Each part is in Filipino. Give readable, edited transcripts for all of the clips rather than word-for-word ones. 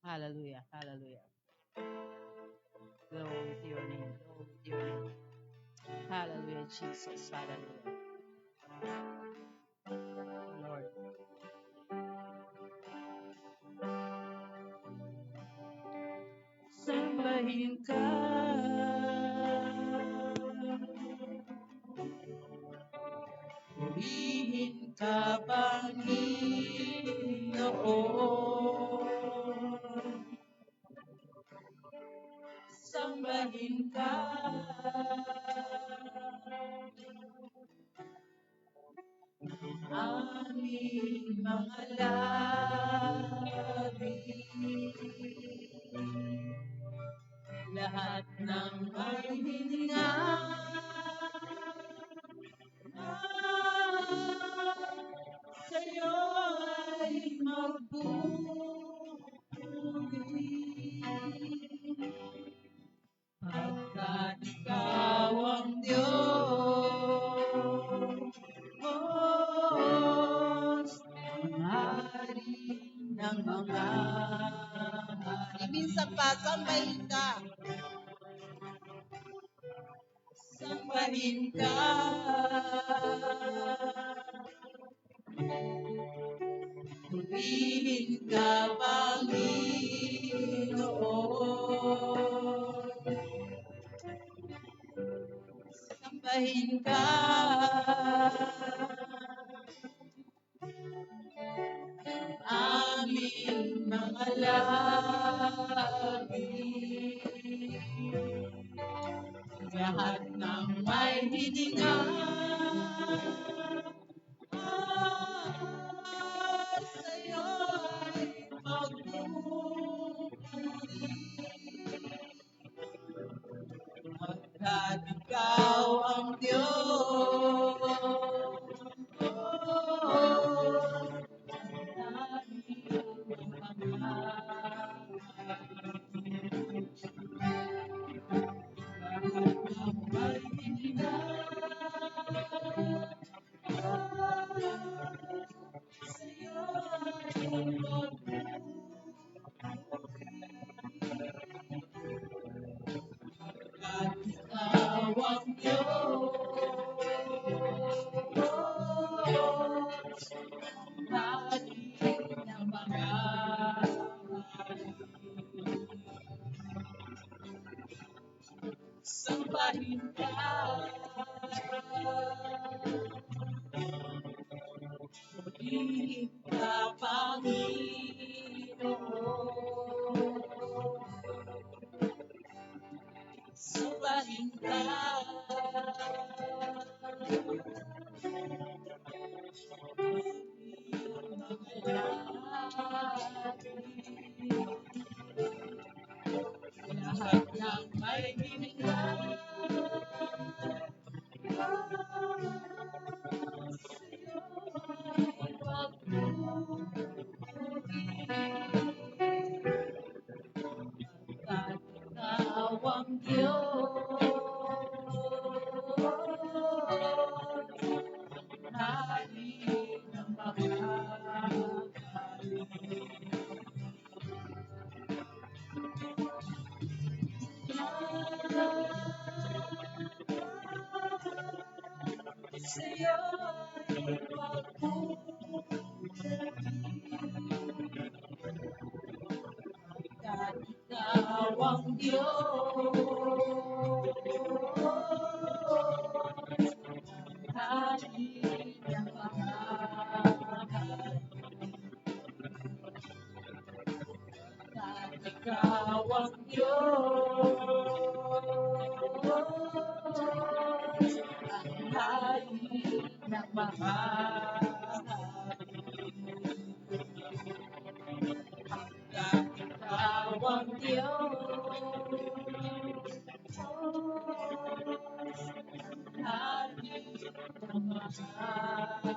Hallelujah. Hallelujah. Hallelujah. Glory to your name. Glory to your name. Hallelujah, Jesus. Hallelujah. Lord. Sambahin ka. Purihin ka, Panginoon. Sambahin ka. Aming mga labi, lahat ng may hininga, sa'yo ay magpupuri. Pagkat ikaw ang Diyos, ang hari ng mga hari. Minsan pa, sambahin ka. Sambahin ka. Purihin ka, Panginoon. Sambahin ka. Aming mga labi, lahat ng may hininga, sa'yo ay magpupuri. Pagkat ikaw ang Diyos, sambahin ka. Purihin ka, Panginoon. Sambahin ka. Lahat ng may hininga, sa'yo ay magpupuri. Pagkat ikaw ang Diyos, hari ng mga hari. Sa'yo ay magpupuri. Pagkat ikaw ang Diyos, hari ng mga hari. Pagkat ikaw ang Diyos, ang hari ng mga hari. Pagkat ikaw ang Diyos, hari ng mga hari.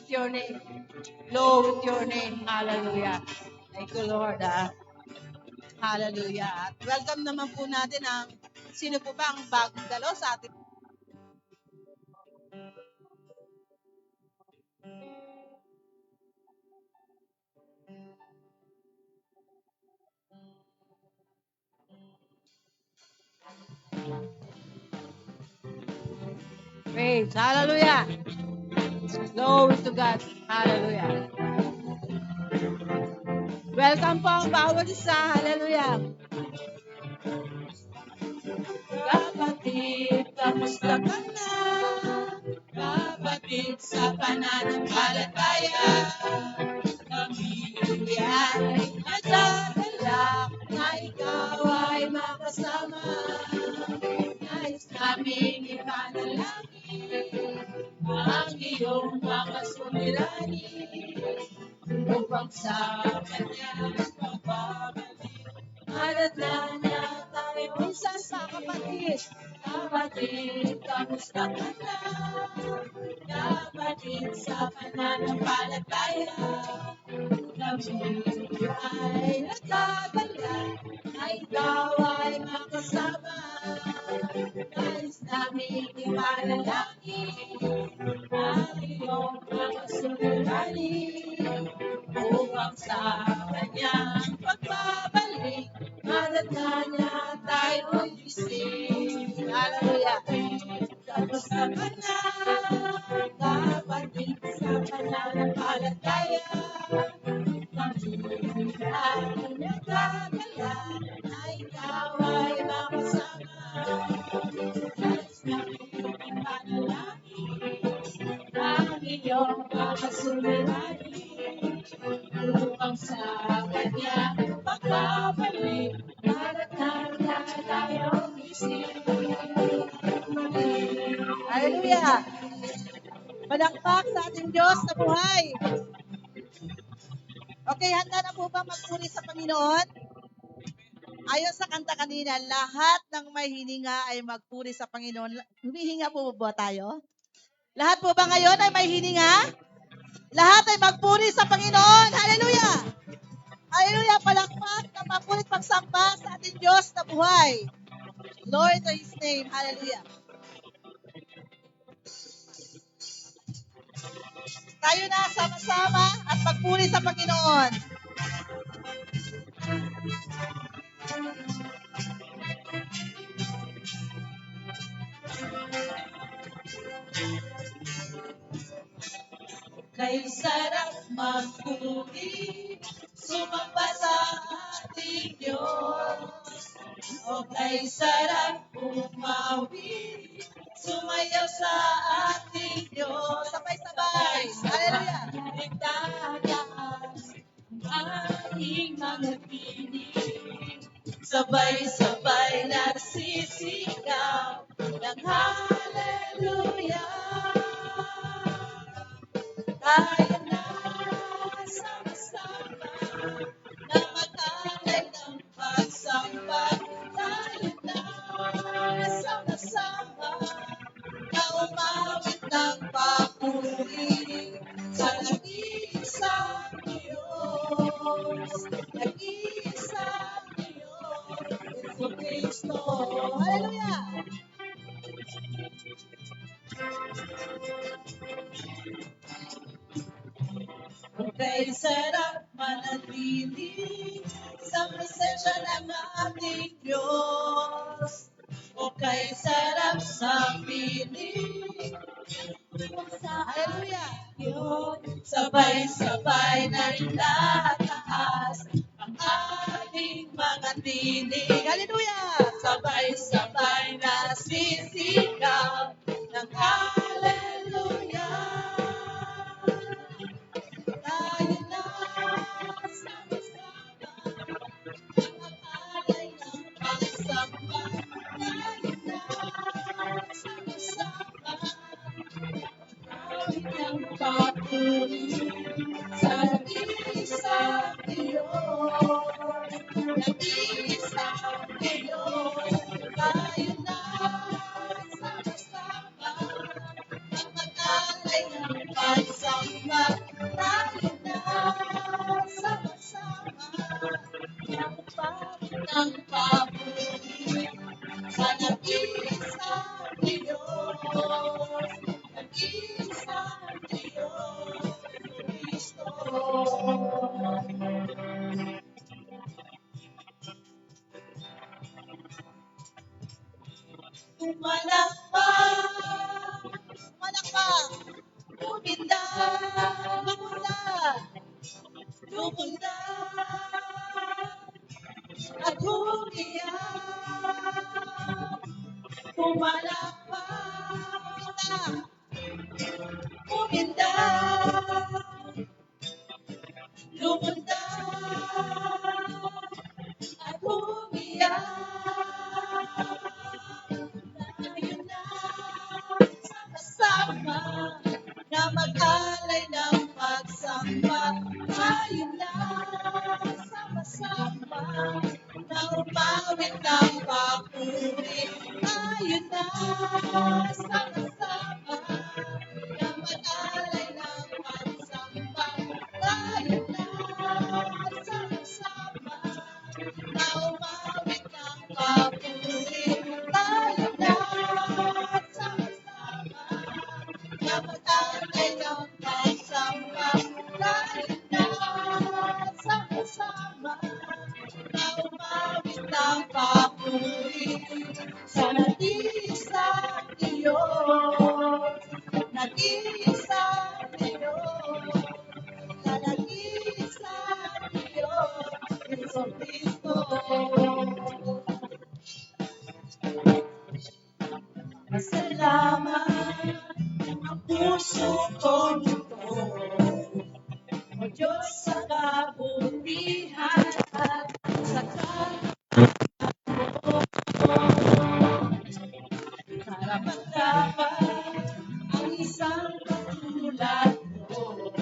with your name. Glory with your name. Hallelujah. Thank you, Lord. Hallelujah. At welcome naman po natin ang sino po ba ang bagong dalo sa ating praise. Hallelujah. Glory to God. Hallelujah. Welcome po ang bawat isa. Hallelujah. Kapatid, kamusta ka na? Kapatid sa pananampalataya, kami ay nagdadala na ikaw ay makasama. Nais naming ipanalangin ang iyong mga suliranin upang sa kanya magbabalik. Madatna niya tayo minsan sa kapatid. Kapatid, kamusta ka na? Kapatid sa pananampalataya, kami ay nagdadala na ikaw ay makasama. Nais namin ipanalangin ang iyong mga suliranin upang sa kanyang pagbabalik, madatna niya tayo'y gising. Hallelujah. Kamusta ka na? Kapatid sa pananampalataya, kami ay nagdadala na ikaw ay makasama. Nais namin ipanalangin ang iyong mga suliranin upang sa kanya pagbabalik, madatna niya tayong gising. Hallelujah! Palakpak sa ating Diyos na buhay. Okay, handa na po ba magpuri sa Panginoon? Ayon sa kanta kanina, lahat ng may hininga ay magpuri sa Panginoon. Humihinga po ba tayo? Lahat po ba ngayon ay may hininga? Lahat ay magpuri sa Panginoon. Hallelujah! Hallelujah! Palakpak na mapulit pagsamba sa ating Diyos na buhay. Glory to His name. Hallelujah! Tayo na sama-sama at magpuri sa Panginoon. Kay sarap magpuri, sumamba sa ating Diyos. O kay sarap umawi, sumayaw sa ating Diyos. Sabay-sabay. Hallelujah. Nagtataas ang ating mga tinig, sabay-sabay nagsisigaw ng hallelujah. Tayo na sama-sama na mag-alay ng pagsamba. Tayo na sama-sama na umawit ng papuri sa nag-iisang Diyos. Nag-iisang Diyos, Jesucristo. Hallelujah! Okay, sarap manatili sa presensya ng ating Diyos. Okay, sarap sa piling. Hallelujah! Sabay-sabay na itataas ang ating mga tinig. Hallelujah! Sabay-sabay na sisigaw ng hallelujah. Tayo na sama-sama na mag-alay ng pagsamba. Tayo na sama-sama awit ng papuri sa nag-iisang Diyos. Nag-iisang Diyos. Tayo papuri sa nag-iisang Diyos, nag-iisang Diyos, Kristo. Pumalakpak, pumalakpak, lumindad, lumindad, lumindad, at humiyak. Pumalakpak, lumindad, lumindad, at humiyak. Tayo na sama-sama na mag-alay ng pagsamba. Tayo na sama-sama na umawit ng papuri. Tayo na sama-sama na mag-alay ng pagsamba. Tayo na sama-sama na umawit ng papuri. Tayo na sama-sama na mag-alay ng pagsamba. Tayo na sama-sama na umawit ng papuri sa nag-iisang Diyos, nag-iisang Diyos, sa nag-iisang Diyos, Jesucristo. Salamat ang puso kong ito, O Diyos sa kabutihan at sa karapat-dapat ang isang katulad mo.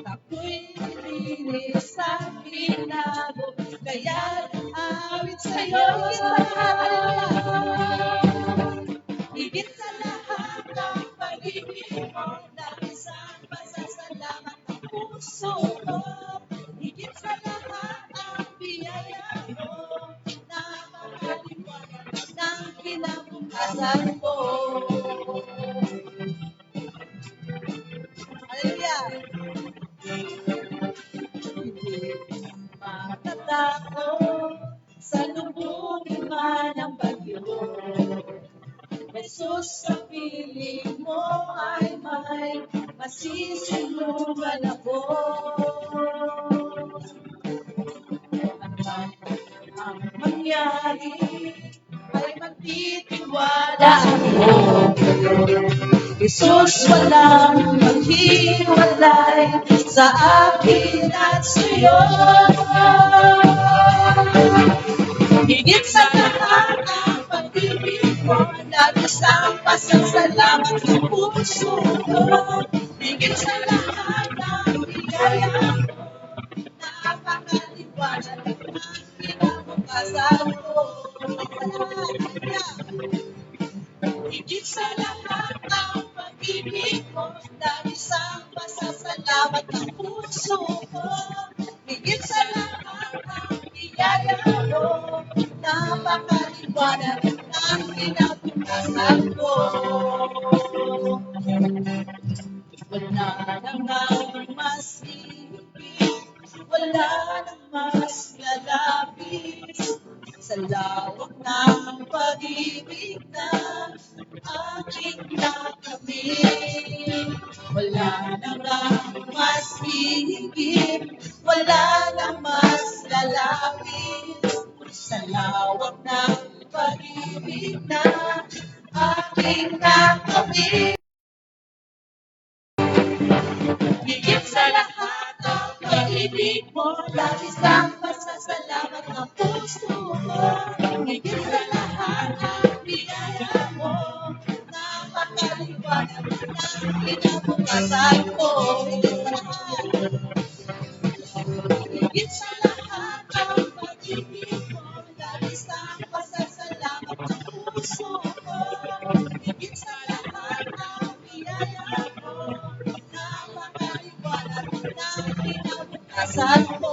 Ako'y nilinis sa binago, kaya awit sa'yo. Higit sa lahat ang pag-ibig mo, labis ang pasasalamat ng puso ko. Higit sa lahat ang biyaya mo, napakaliwanag ng kinabukasan ko. Hallelujah! Matatakot sa lubungin man ang bagyo. Jesus, sa piling mo ay may masisilungan ako. Ang mangyari ay magtitiwala ako. Jesus, walang maghiwalay sa akin at sa'yo. Higit sa lahat ang pag-ibig mo, labis ang pasasalamat ng puso ko. Higit sa lahat ang biyaya mo, napakaliwanag ng kinabukasan ko. Higit sa lahat ang pag-ibig mo, labis ang pasasalamat ng puso ko. Higit sa lahat ang biyaya mo, napakaliwanag ng kinabukasan ko. Wala nang mas higit, wala nang mas lalapis sa lawak ng pag-ibig na aking nakamit. Wala nang mas higit, wala nang mas lalapis sa lawak ng pag-ibig na aking nakamit. Higit sa lahat ang pag-ibig mo, labis ang pasasalamat ng puso ko. Higit sa lahat ang biyaya mo, napakaliwanag ng kinabukasan ko. Higit sa lahat ang pag-ibig mo, labis ang pasasalamat ng puso ko. Higit sa lahat ang biyaya mo, napakaliwanag ng kinabukasan ko.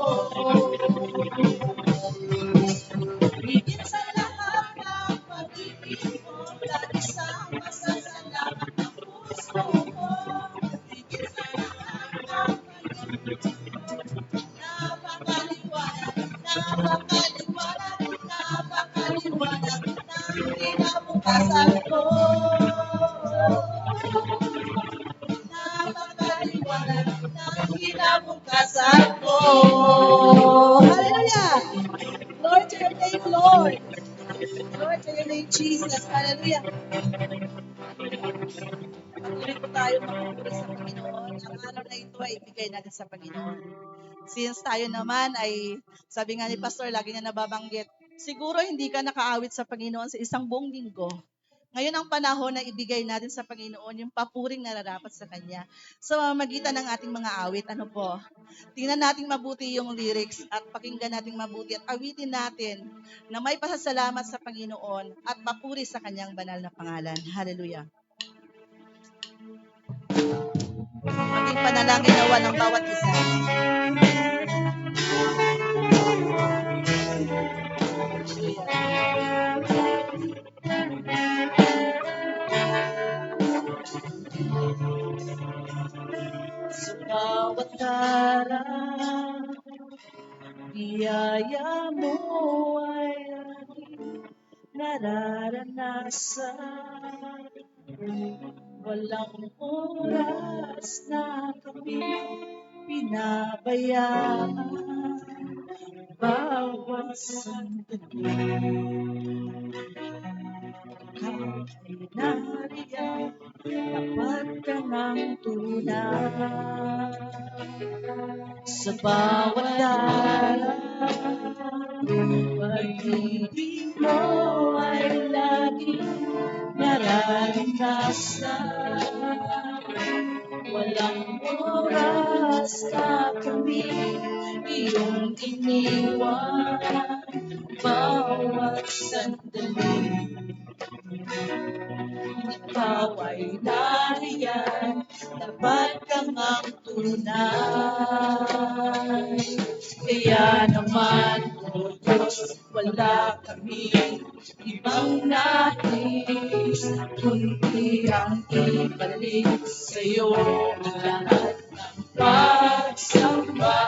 kinabukasan ko. Napakaliwanag ng kinabukasan ko. Hallelujah! Lord, to your name, Lord. Lord, to your name, Jesus. Hallelujah. Patuloy po tayo magpupuri sa Panginoon. Ang araw na ito ay ibigay natin sa Panginoon. Since tayo naman ay, sabi nga ni Pastor, lagi niya nababanggit, siguro hindi ka nakaawit sa Panginoon sa isang buong linggo. Ngayon ang panahon na ibigay natin sa Panginoon yung papuring nararapat sa Kanya. Sa magitan ng ating mga awit, ano po? Tingnan natin mabuti yung lyrics at pakinggan natin mabuti at awitin natin na may pasasalamat sa Panginoon at papuri sa Kanyang banal na pangalan. Hallelujah. Maging panalangin nawa ng bawat isa. Sa bawat araw, biyaya mo ay aking nararanasan. Walang oras na kami pinabayaan. Bawat sandali, ikaw ay nariyan, tapat ka ng tunay. Sa bawat araw, pag-ibig mo ay laging nararanasan. Walang oras na kami iyong iniwan. Bawat sandali, ikaw ay nariyan, tapat kang ang tunay. Kaya naman, O Diyos, wala kami ibang nais, kundi ang ibalik sa'yo ang lahat ng pagsamba.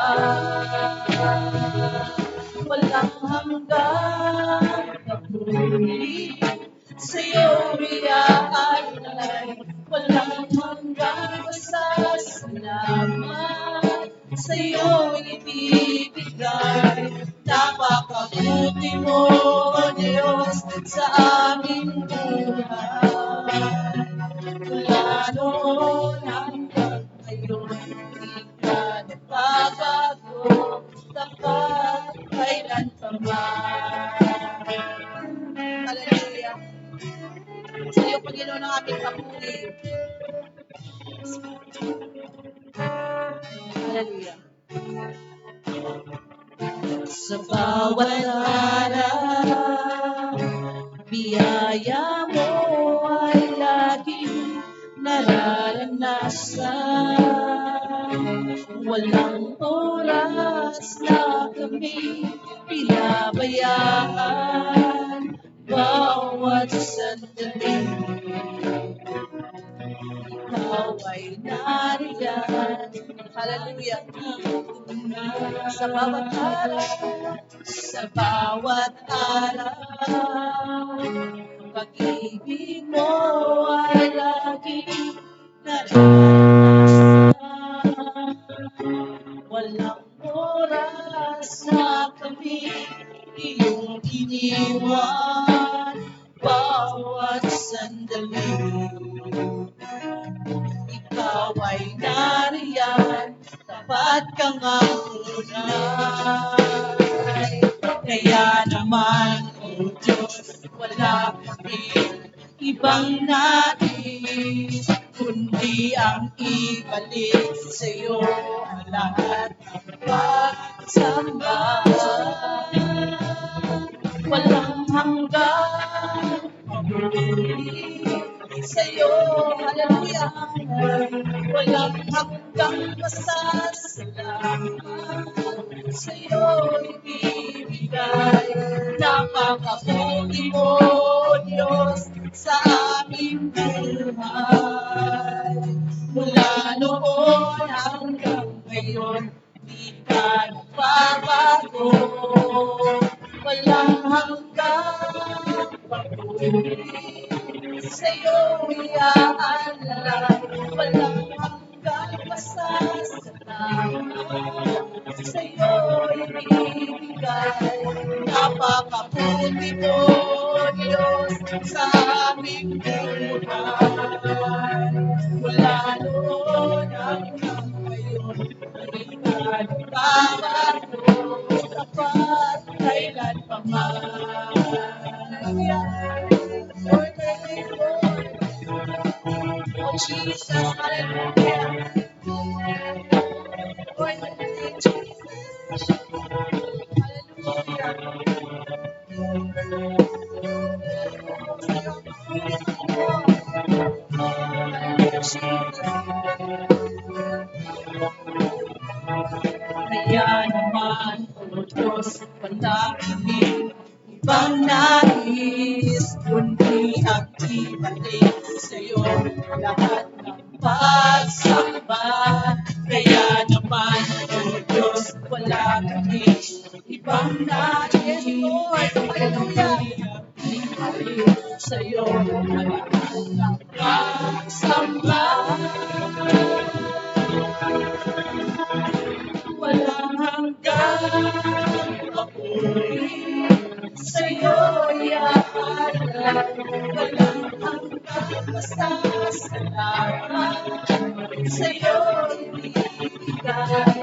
Walang hanggang papuri sa'yo iaalay, walang hanggang pasasalamat sa'yo ibibigay. Napakabuti mo, O Diyos, sa aming buhay. Mula noon hanggang ngayon, di ka nagbabago, tapat kailan pa man. Hallelujah. Sa iyo, Panginoon, ang aming papuri. Hallelujah. Sa bawat araw, biyaya mo ay laging nararanasan. Walang oras na kami pinabayaan. Bawat sandali, ikaw ay nariyan. Hallelujah. Sa bawat araw, sa bawat araw, pag-ibig mo ay laging naranasan. Walang oras na kami iyong iniwan. Bawat sandali, ikaw ay nariyan, tapat kang ang tunay. Kaya naman, O Diyos, wala kami ibang nais, kundi ang ibalik sa'yo ang lahat ng pagsamba. Walang hanggang papuri sa'yo, hallelujah. Walang hanggang pasasalamat sa'yo ibibigay. Napakabuti mo, Diyos, sa aming buhay. Mula noon hanggang ngayon, di ka nagbabago. Walang hanggang papuri sa'yo iaalay, walang hanggang pasasalamat, sa'yo ibibigay. Napakabuti mo, Diyos, sa aming buhay. Mula noon hanggang ngayon, ikaw babago, tapat kailan pa man. Lord, thank you, Lord. Oh, Jesus, hallelujah. Lord, thank you, Jesus. Hallelujah. Kaya naman, O Diyos, wala kami ibang nais, kundi ang ibalik sa'yo lahat ng pagsamba. Kaya naman, O Diyos, wala kami ibang nais, kundi ang ibalik sa'yo lahat ng pagsamba. Walang hanggang ako'y sa'yo iaalay, walang hanggang pasasalamat, sa'yo ibibigay.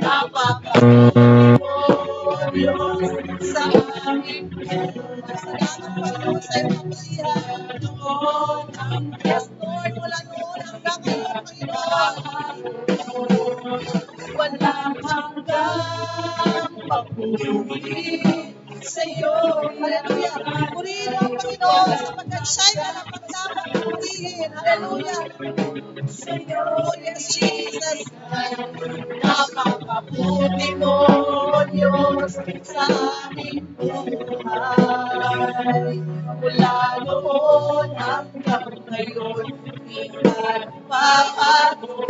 Napakabuti mo, Diyos, sa aming buhay. Salamat, Panginoon, sa iyong kapurihan. Noon ang Yes, Lord, wala noon hanggang ngayon, Panginoon. Walang hanggang papuri sa'yo. Hallelujah. Purihin ang Panginoon sapagkat siya'y karapat-dapat purihin. Hallelujah. Sa'yo, yes, Jesus. Napakabuti mo, Diyos, sa aming buhay. Mula noon hanggang ngayon, ikaw papago.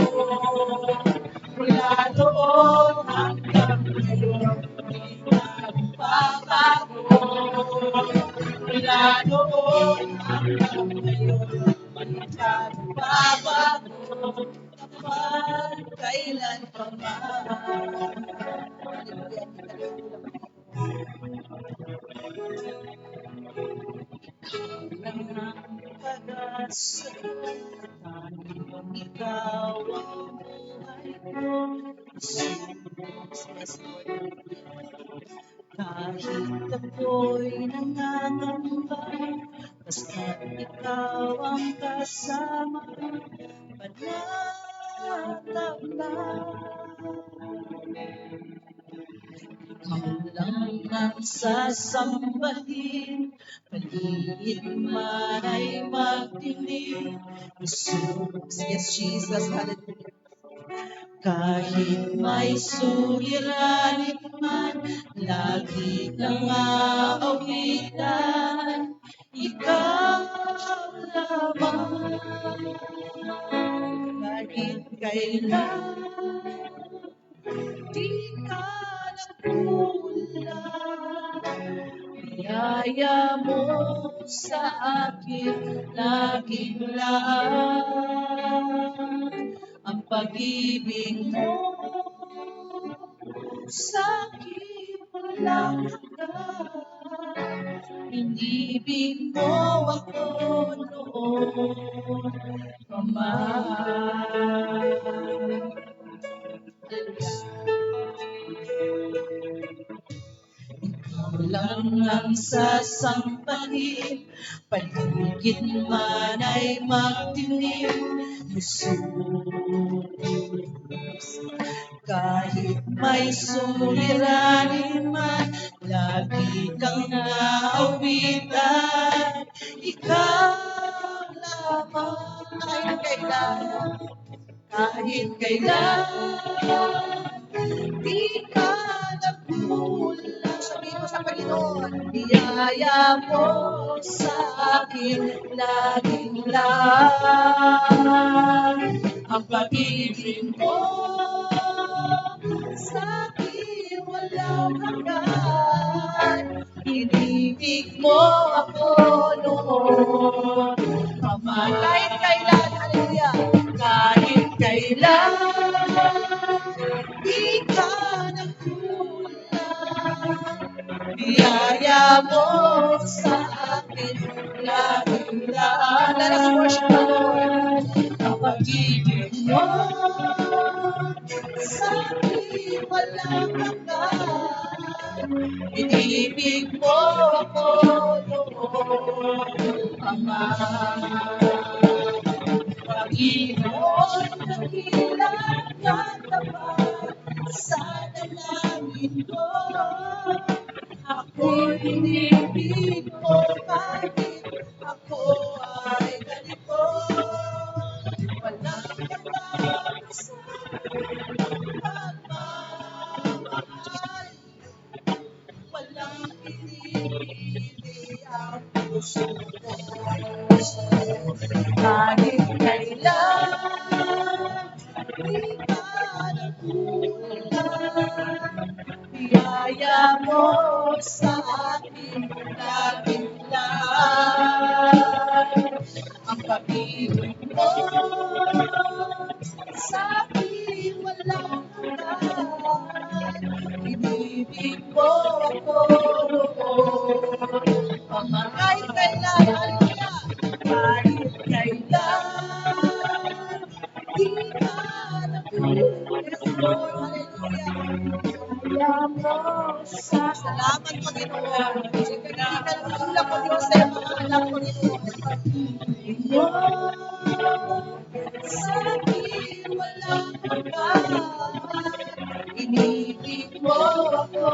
Mula noon hanggang ngayon, di nagbabago. Mula noon hanggang ngayon, di nagbabago. Kapag kailan pa man. Walang pag-asa, tanging ikaw ang buhay ko. Jesus, kahit ako'y nangangamba, basta't ikaw ang kasama, panatag na. Ikaw lang ang sasambahin, paligid man ay magdilim. Jesus, yes, Jesus, hallelujah. Kahit may suliranin man, lagi kang aawitan, ikaw lamang. Kahit kailan, di ka nagkulang. Biyaya mo sa akin, laging laan. Ang pag-ibig mo sa akin walang hanggan. Inibig mo ako noon pa man. Ikaw lang ang sasambahin, paligid man ay magdilim. Jesus, kahit may suliranin man, lagi kang naawitan, ikaw lamang. Kahit kailan, di ka nagkulang. Sabihin mo sa Panginoon, biyaya mo sa akin, laging lang. Ang pag-ibig mo sa akin walang hanggan. Inibig mo ako noon pa Kahit kailan, hallelujah. Kahit kailan, di ka nagkulang. Biyaya mo sa akin, laging lang. Let us worship the Lord. Ang pag-ibig mo sa akin walang hanggan. Inibig mo ako noon, Ama. Panginoon, dakilang at tapat sa dalangin ko. Ako'y inibig mo kahit ako ay ganito. Walang kapapasan pagmamahal. Walang pinipili ang puso ko. Kahit kailan, di ka nagkulang. Biyaya mo sa akin laging lang. Ang pag-ibig mo sa akin walang hanggan. Inibig mo ako noon, Ama. Kahit kailan, hallelujah. Kahit kailan, di ka nagkulang. Yes, Lord, hallelujah. Salamat, Panginoon. Hindi ka nagkulang, O Diyos, sa iyong mga anak, Panginoon. Sa akin walang hanggan. Inibig mo ako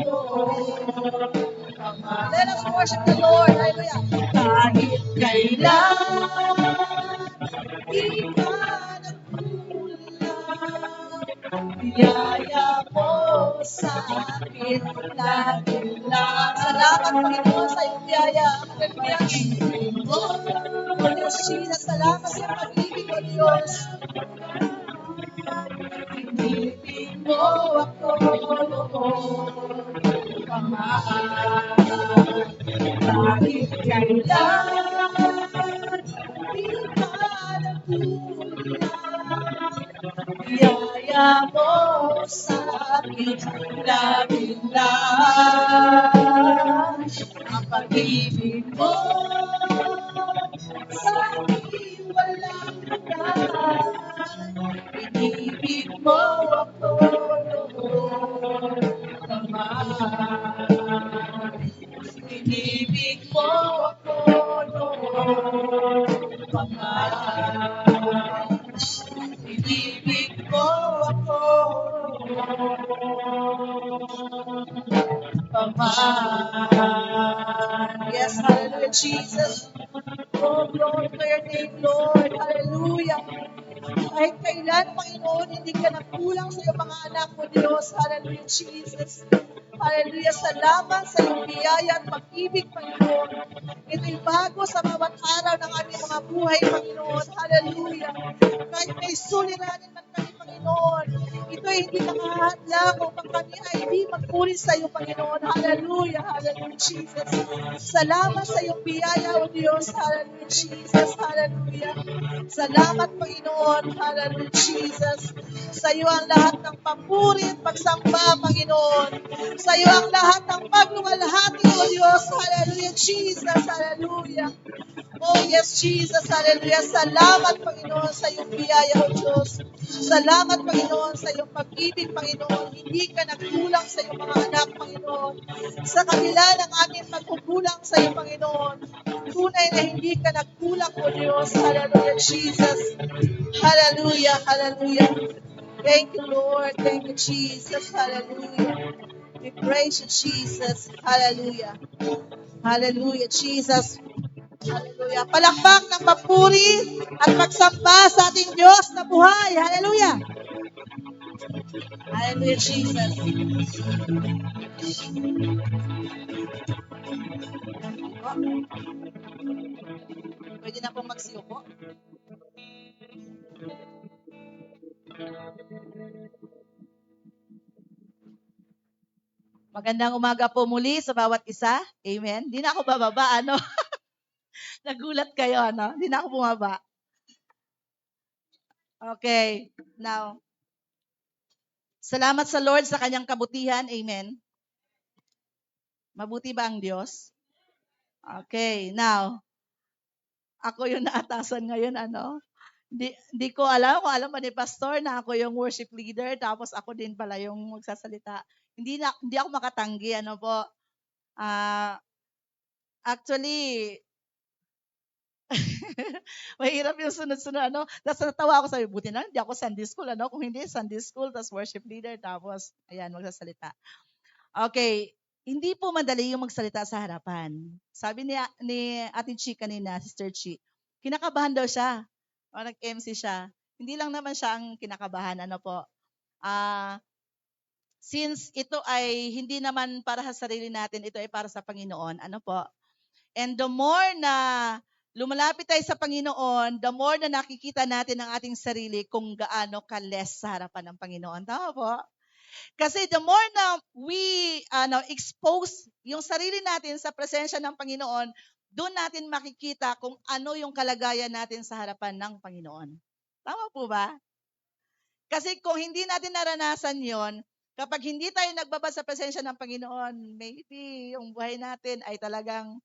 noon, Ama. Let us worship the Lord. Hallelujah. Kahit kailan, di ka nagkulang. Biyaya mo sa akin laging lang. Salamat, Panginoon, sa iyong biyaya. Hallelujah. Oh, Diyos Jesus, salamat sa iyong pag-ibig, O Diyos. Inibig mo ako noon, Ama. Kahit kailan, di ka nagkulang. Biyaya mo sa akin laging lang. Ang pag-ibig mo sa akin walang hanggan. Inibig mo ako noon, Ama. Inibig mo ako noon, Ama. Inibig mo ako noon, Ama. Yes, hallelujah, Jesus. Oh, glory to your name, Lord. Hallelujah. Kahit kailan, Panginoon, hindi ka nagkulang sa iyong mga anak mo, Diyos. Hallelujah, Jesus. Hallelujah. Salamat sa iyong biyaya at pag-ibig, Panginoon. Ito'y bago sa bawat araw ng aming mga buhay, Panginoon. Hallelujah. Kahit may suliranin man kami, Panginoon, ito'y hindi nakahadlang upang kami ay hindi magpuri sa iyo, Panginoon. Hallelujah. Hallelujah, Jesus. Salamat sa iyong biyaya, O Diyos. Hallelujah, Jesus. Hallelujah. Salamat, Panginoon. Hallelujah, Jesus. Sa iyo ang lahat ng papuri at pagsamba, Panginoon. Sa iyo ang lahat ng pagluwalhati, O Diyos. Hallelujah, Jesus. Hallelujah. Oh, yes, Jesus. Hallelujah. Salamat, Panginoon, sa iyong biyaya, O Diyos. Salamat, Panginoon, sa iyong pag-ibig, Panginoon. Hindi ka nagkulang sa iyong mga anak, Panginoon. Sa kabila ng aming pagkukulang sa iyo, Panginoon. Tunay na hindi ka nagkulang, O Diyos. Hallelujah, Jesus. Hallelujah, hallelujah. Thank you, Lord. Thank you, Jesus. Hallelujah. We praise you, Jesus. Hallelujah. Hallelujah, Jesus. Hallelujah. Palakpak ng papuri at pagsamba sa ating Diyos na buhay. Hallelujah. Hallelujah, Jesus. Pwede na pong magsiyuko. Magandang umaga po muli sa bawat isa. Amen. Di na ako bababa, ano? Nagulat kayo, no? Hindi na ako bumaba. Okay. Now, salamat sa Lord sa kanyang kabutihan. Amen. Mabuti ba ang Diyos? Okay. Now, ako yung naatasan ngayon, ano? Di ko alam kung alam ba ni Pastor na ako yung worship leader, tapos ako din pala yung magsasalita. Hindi ako makatanggi, ano po. Actually, mahirap yung sunod-sunod, ano. Tapos natawa ako, sabi, buti na, hindi ako Sunday school, ano. Kung hindi, Sunday school, tapos worship leader, tapos, ayan, magsasalita. Okay, hindi po madali yung magsalita sa harapan. Sabi ni Ate Chi kanina, Sister Chi, kinakabahan daw siya. O nag-MC siya. Hindi lang naman siya ang kinakabahan, ano po. Since ito ay hindi naman para sa sarili natin, ito ay para sa Panginoon, ano po. And the more na lumalapit tayo sa Panginoon, the more na nakikita natin ang ating sarili kung gaano ka-less sa harapan ng Panginoon. Tama po? Kasi the more na we expose yung sarili natin sa presensya ng Panginoon, doon natin makikita kung ano yung kalagayan natin sa harapan ng Panginoon. Tama po ba? Kasi kung hindi natin naranasan yon, kapag hindi tayo nagbaba sa presensya ng Panginoon, maybe yung buhay natin ay talagang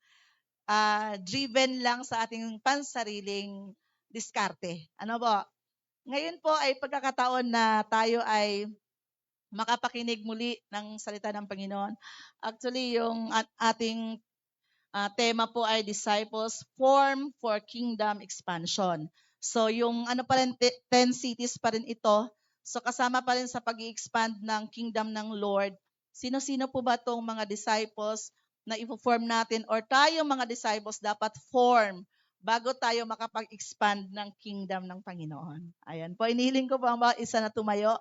driven lang sa ating pansariling diskarte. Ano po? Ngayon po ay pagkakataon na tayo ay makapakinig muli ng salita ng Panginoon. Actually, yung ating tema po ay Disciples Form for Kingdom Expansion. So, yung ano pa rin, 10 cities pa rin ito. So, kasama pa rin sa pag-i-expand ng Kingdom ng Lord. Sino-sino po ba itong mga disciples na i-form natin or tayo mga disciples dapat form bago tayo makapag-expand ng Kingdom ng Panginoon? Ayan po, inihiling ko po ang bawat isa na tumayo.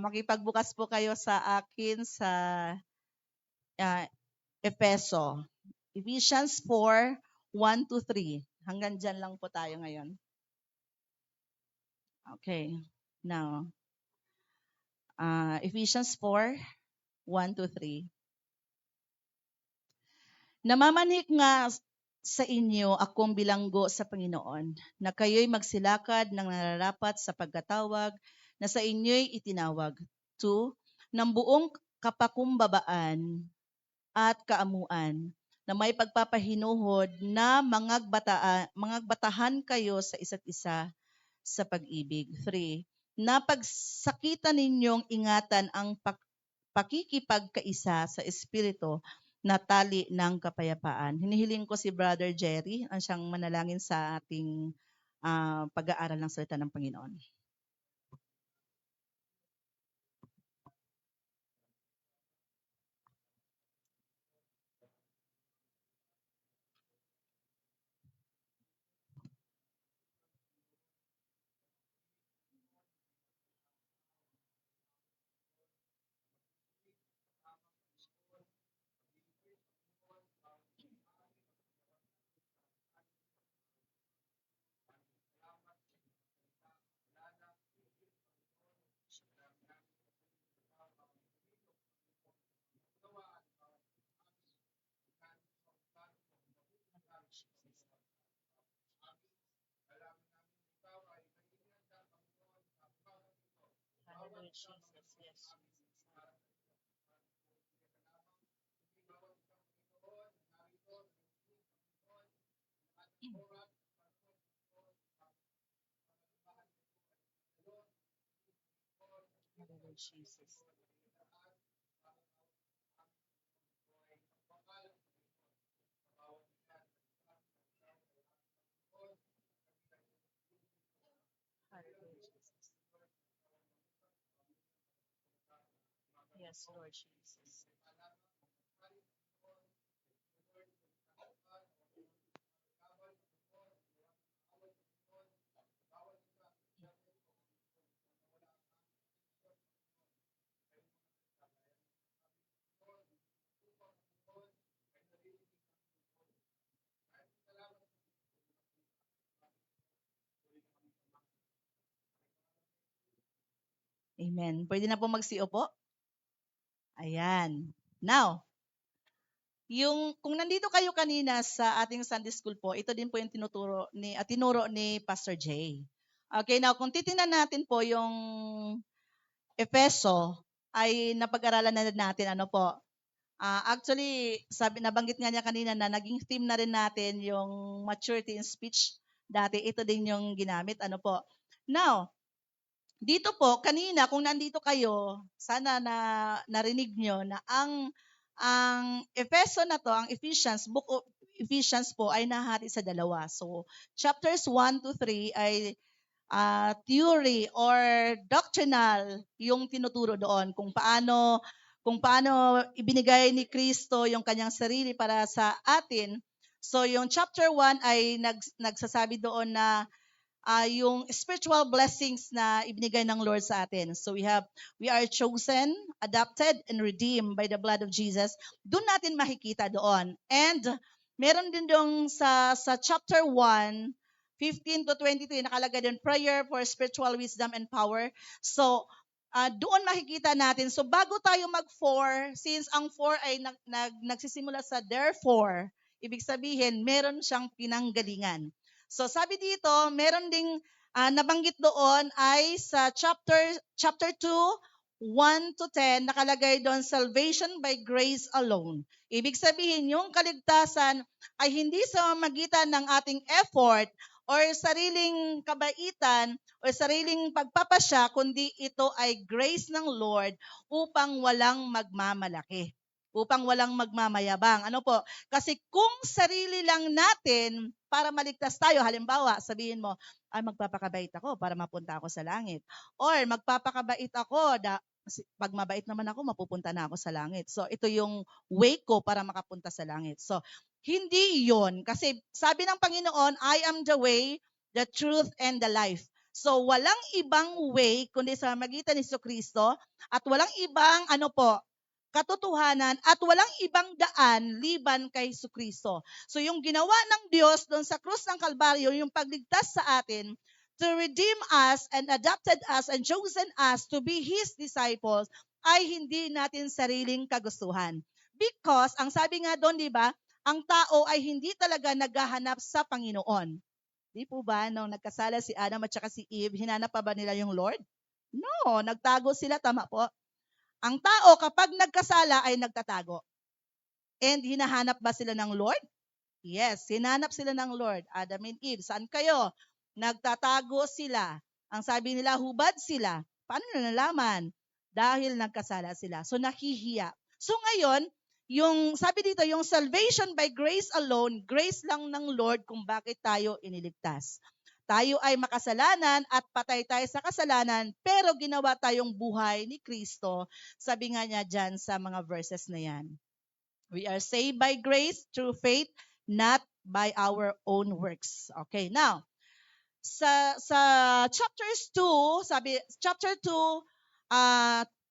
Makipagbukas po kayo sa akin sa Efeso. Ephesians 4, 1 to 3. Hanggang dyan lang po tayo ngayon. Okay. Now, Ephesians 4, 1 to 3. Namamanik nga sa inyo akong bilanggo sa Panginoon, na kayo'y magsilakad ng nararapat sa pagkatawag na sa inyo'y itinawag. 2. Ng buong kapakumbabaan at kaamuan, na may pagpapahinuhod na mangagbatahan kayo sa isa't isa sa pag-ibig. 3. Na pagsakitan ninyong ingatan ang pakikipagkaisa sa Espiritu na tali ng kapayapaan. Hinihiling ko si Brother Jerry ang siyang manalangin sa ating pag-aaral ng salita ng Panginoon. Jesus. Yes, Lord Jesus. Amen. Pwede na po mag-CO po? Ayan. Now, kung nandito kayo kanina sa ating Sunday school po, ito din po yung tinuro ni Pastor Jay. Okay, now kung titingnan natin po yung Efeso, ay napag-aralan na natin ano po. Actually, nabanggit nga niya kanina na naging theme na rin natin yung maturity in speech. Dati ito din yung ginamit, ano po. Now, dito po, kanina, kung nandito kayo, sana na narinig nyo na ang Efeso na to, ang book of Ephesians po ay nahati sa dalawa. So, chapters 1 to 3 ay theory or doctrinal yung tinuturo doon kung paano ibinigay ni Kristo yung kanyang sarili para sa atin. So, yung chapter 1 ay nagsasabi doon na yung spiritual blessings na ibinigay ng Lord sa atin. So we are chosen, adopted, and redeemed by the blood of Jesus. Doon natin makikita doon. And meron din doon sa chapter 1, 15 to 23, nakalagay doon, prayer for spiritual wisdom and power. So, doon makikita natin. So, bago tayo mag-4, since ang 4 ay nagsisimula sa therefore, ibig sabihin, meron siyang pinanggalingan. So sabi dito, meron ding nabanggit doon ay sa chapter 2, 1 to 10, nakalagay doon, salvation by grace alone. Ibig sabihin, yung kaligtasan ay hindi sa magitan ng ating effort or sariling kabaitan or sariling pagpapasya, kundi ito ay grace ng Lord upang walang magmamalaki, upang walang magmamayabang. Ano po? Kasi kung sarili lang natin para maligtas tayo, halimbawa, sabihin mo, ay magpapakabait ako para mapunta ako sa langit. Or magpapakabait ako, pag mabait naman ako, mapupunta na ako sa langit. So ito yung way ko para makapunta sa langit. So hindi yon, kasi sabi ng Panginoon, I am the way, the truth, and the life. So walang ibang way kundi sa magitan ni Kristo at walang ibang katotohanan at walang ibang daan liban kay Kristo. So yung ginawa ng Diyos doon sa krus ng Kalbaryo, yung pagligtas sa atin, to redeem us and adopted us and chosen us to be His disciples, ay hindi natin sariling kagustuhan. Because, ang sabi nga doon, di ba, ang tao ay hindi talaga naghahanap sa Panginoon. Di po ba, nung nagkasala si Adam at saka si Eve, hinanap pa ba nila yung Lord? No, nagtago sila, tama po. Ang tao kapag nagkasala ay nagtatago. And hinahanap ba sila ng Lord? Yes, hinanap sila ng Lord. Adam and Eve, saan kayo? Nagtatago sila. Ang sabi nila, hubad sila. Paano nila nalaman? Dahil nagkasala sila. So nahihiya. So ngayon, yung sabi dito, yung salvation by grace alone, grace lang ng Lord kung bakit tayo iniligtas. Tayo ay makasalanan at patay tayo sa kasalanan, pero ginawa tayong buhay ni Kristo. Sabi nga niya dyan sa mga verses na yan. We are saved by grace through faith, not by our own works. Okay, now, sa chapters 2, sabi, chapter 2,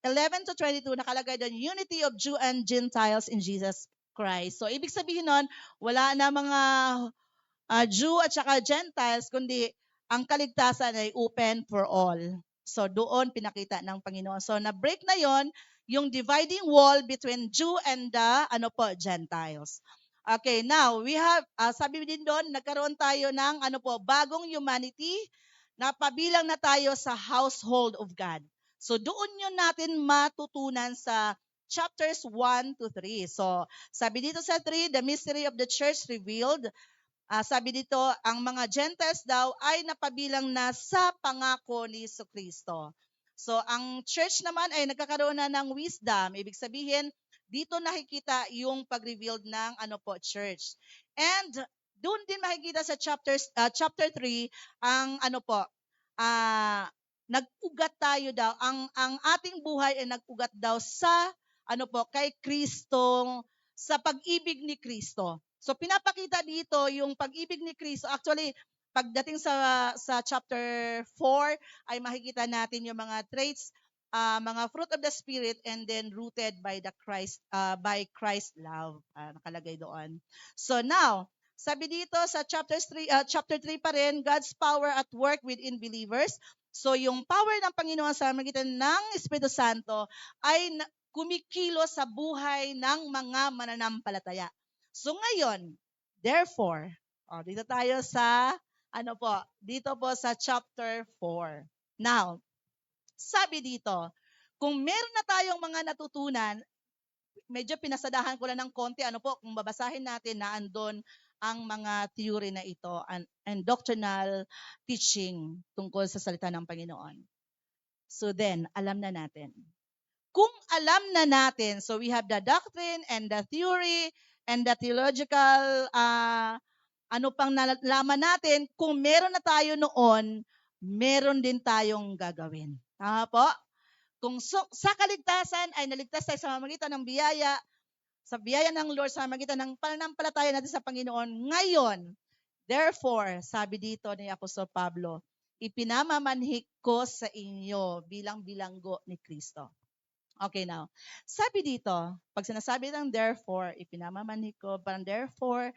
11 to 22, nakalagay doon, unity of Jew and Gentiles in Jesus Christ. So, ibig sabihin nun, wala na mga Jew at saka Gentiles, kundi ang kaligtasan ay open for all. So doon pinakita ng Panginoon. So na-break na yon yung dividing wall between Jew and the Gentiles. Okay, now we have, sabi din doon, nagkaroon tayo ng bagong humanity, napabilang na tayo sa household of God. So doon yun natin matutunan sa chapters 1 to 3. So sabi dito sa 3, the mystery of the church revealed. Sabi dito, ang mga Gentiles daw ay napabilang na sa pangako ni Kristo. So, ang church naman ay nagkakaroon na ng wisdom. Ibig sabihin, dito nakikita yung pag-revealed ng church. And doon din makikita sa chapter 3 ang nag-ugat tayo daw. Ang ating buhay ay nag-ugat daw sa kay Kristo, sa pag-ibig ni Kristo. So pinapakita dito yung pag-ibig ni Kristo. Actually, pagdating sa chapter 4 ay makikita natin yung mga traits, mga fruit of the spirit, and then rooted by Christ love. Nakalagay doon. So now, sabi dito sa chapter 3 pa rin, God's power at work within believers. So yung power ng Panginoon sa magitan ng Espiritu Santo ay kumikilos sa buhay ng mga mananampalataya. So ngayon, therefore, dito tayo sa, dito po sa chapter 4. Now, sabi dito, kung meron na tayong mga natutunan, medyo pinasadahan ko lang ng konti, kung babasahin natin na andon ang mga theory na ito and doctrinal teaching tungkol sa salita ng Panginoon. So then, alam na natin. Kung alam na natin, so we have the doctrine and the theory and the theological, pang nalaman natin, kung meron na tayo noon, meron din tayong gagawin. Tama po? Kung sa kaligtasan ay naligtas tayo sa pamamagitan ng biyaya, sa biyaya ng Lord, sa pamamagitan ng pananampalataya natin sa Panginoon, ngayon, therefore, sabi dito ni Apostol Pablo, ipinamamanhik ko sa inyo bilang bilanggo ni Kristo. Okay, now, sabi dito, pag sinasabi ng therefore, ipinamamanhik ko, parang therefore,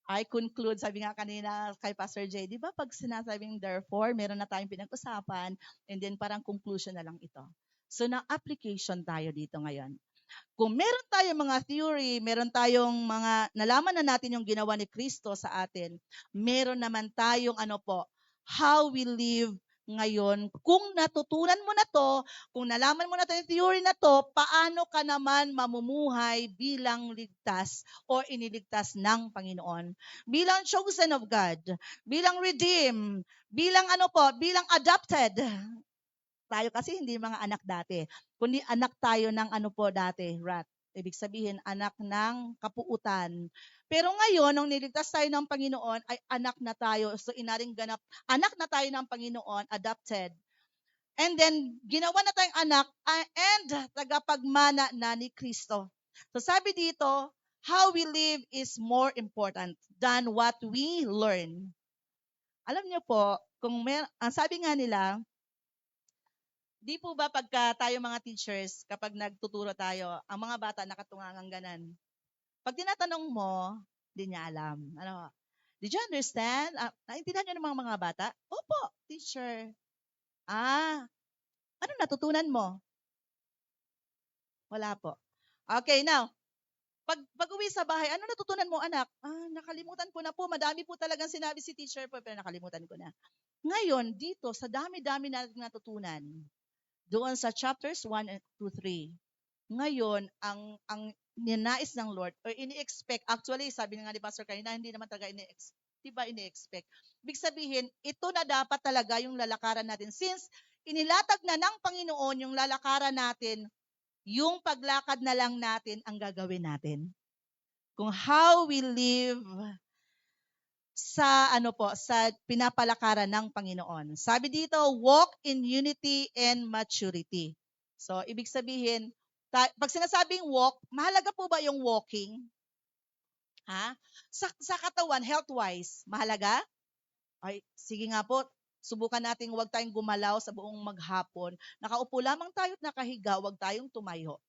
I conclude, sabi nga kanina kay Pastor Jay, di ba pag sinasabing therefore, meron na tayong pinag-usapan, and then parang conclusion na lang ito. So, na-application tayo dito ngayon. Kung meron tayong mga theory, meron tayong mga, nalaman na natin yung ginawa ni Kristo sa atin, meron naman tayong how we live ngayon. Kung natutunan mo na to, kung nalaman mo na to yung theory na to, paano ka naman mamumuhay bilang ligtas o iniligtas ng Panginoon? Bilang chosen of God, bilang redeemed, bilang bilang adopted. Tayo kasi hindi mga anak dati, kundi anak tayo ng dati, wrath. Ibig sabihin, anak ng kapuutan. Pero ngayon, nung niligtas tayo ng Panginoon, ay anak na tayo. So, inaring ganap, anak na tayo ng Panginoon, adopted. And then, ginawa na tayong anak and tagapagmana na ni Kristo. So, sabi dito, how we live is more important than what we learn. Alam niyo po, ang sabi nga nila, di po ba pagka tayo mga teachers, kapag nagtuturo tayo, ang mga bata nakatungangang ganan. Pag tinatanong mo, di niya alam. Did you understand? Naintindihan niyo ng mga bata? Opo, teacher. Ano natutunan mo? Wala po. Okay, now, pag uwi sa bahay, ano natutunan mo, anak? Nakalimutan ko na po. Madami po talagang sinabi si teacher po, pero nakalimutan ko na. Ngayon, dito, sa dami-dami na natutunan, doon sa chapters 1 and 2, 3. Ngayon, ang ninais ng Lord, or ini-expect, actually, sabi nga ni Pastor kanina, hindi naman talaga ini-expect. Ibig sabihin, ito na dapat talaga yung lalakaran natin. Since inilatag na ng Panginoon yung lalakaran natin, yung paglakad na lang natin ang gagawin natin. Kung how we live sa sa pinapalakaran ng Panginoon. Sabi dito, walk in unity and maturity. So, ibig sabihin, pag sinasabing walk, mahalaga po ba yung walking? Sa katawan, health-wise, mahalaga? Ay, sige nga po, subukan nating huwag tayong gumalaw sa buong maghapon. Nakaupo lamang tayo at nakahiga, huwag tayong tumayo.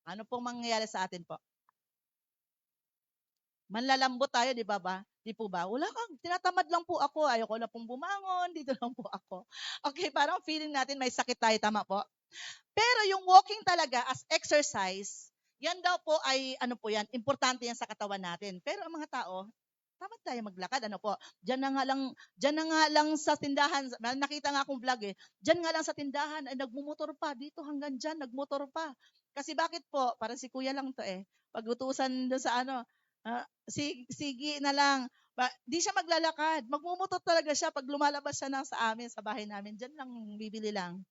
Ano pong mangyayari sa atin po? Manlalambot tayo, di ba ba? Di po ba? Wala kang, tinatamad lang po ako. Ayoko na pong bumangon, dito lang po ako. Okay, parang feeling natin may sakit tayo, tama po? Pero yung walking talaga as exercise, yan daw po ay, importante yan sa katawan natin. Pero ang mga tao, tamad tayo maglakad, Diyan na nga lang sa tindahan, nakita nga akong vlog diyan nga lang sa tindahan, ay nagmumotor pa, dito hanggang diyan, nagmotor pa. Kasi bakit po? Parang si kuya lang to Pag-utusan doon sa sige na lang. Di siya maglalakad. Magmumotor talaga siya pag lumalabas siya sa amin, sa bahay namin. Diyan lang, bibili lang.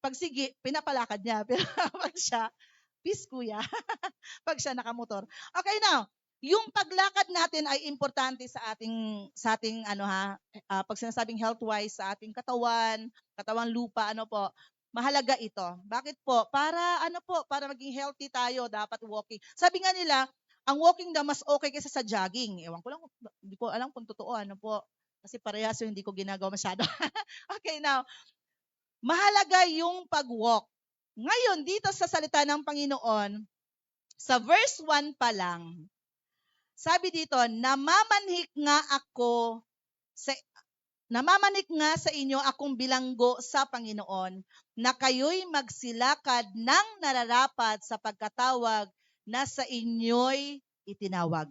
Pag sige, pinapalakad niya. Pero pag siya, peace kuya. Pag siya nakamotor. Okay, now, yung paglakad natin ay importante sa ating pag sinasabing health-wise sa ating katawang lupa, mahalaga ito. Bakit po? Para maging healthy tayo, dapat walking. Sabi nga nila, ang walking daw mas okay kaysa sa jogging. Ewan ko lang, hindi ko alam kung totoo, kasi parehas yung hindi ko ginagawa masyado. Okay, now, mahalaga yung pag-walk. Ngayon, dito sa salita ng Panginoon, sa verse 1 pa lang, sabi dito, namamanhik nga ako namamanik nga sa inyo akong bilanggo sa Panginoon na kayo'y magsilakad ng nararapat sa pagkatawag na sa inyo'y itinawag.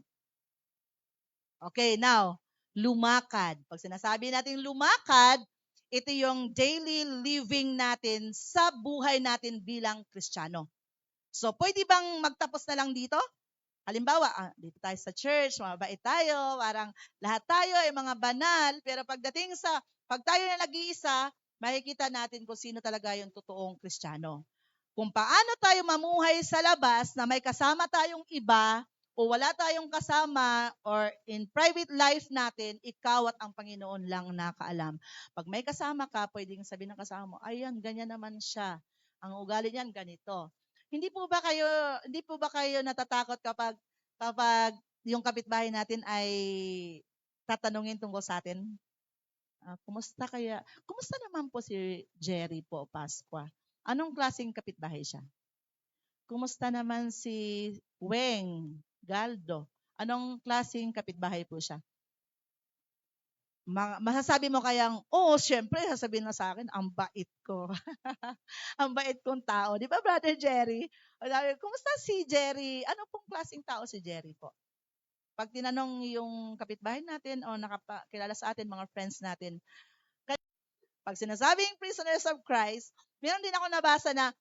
Okay, now, lumakad. Pag sinasabi natin lumakad, ito yung daily living natin sa buhay natin bilang Kristiyano. So, pwede bang magtapos na lang dito? Halimbawa, dito tayo sa church, mabait tayo, parang lahat tayo ay mga banal, pero pag tayo na nag-iisa, makikita natin kung sino talaga yung totoong Kristiyano. Kung paano tayo mamuhay sa labas na may kasama tayong iba o wala tayong kasama or in private life natin, ikaw at ang Panginoon lang nakaalam. Pag may kasama ka, pwedeng sabihin ng kasama mo, ayan, ganyan naman siya. Ang ugali niyan, ganito. Hindi po ba kayo natatakot kapag yung kapitbahay natin ay tatanungin tungkol sa atin? Kumusta naman po si Jerry po, Pasqua? Anong klaseng kapitbahay siya? Kumusta naman si Weng Galdo? Anong klaseng kapitbahay po siya? Masasabi mo kayang, syempre, sasabihin na sa akin, ang bait ko. Ang bait kong tao. Di ba, Brother Jerry? Kumusta si Jerry? Ano pong klaseng tao si Jerry po? Pag tinanong yung kapitbahay natin o nakakilala sa atin, mga friends natin, pag sinasabing prisoners of Christ, meron din ako nabasa na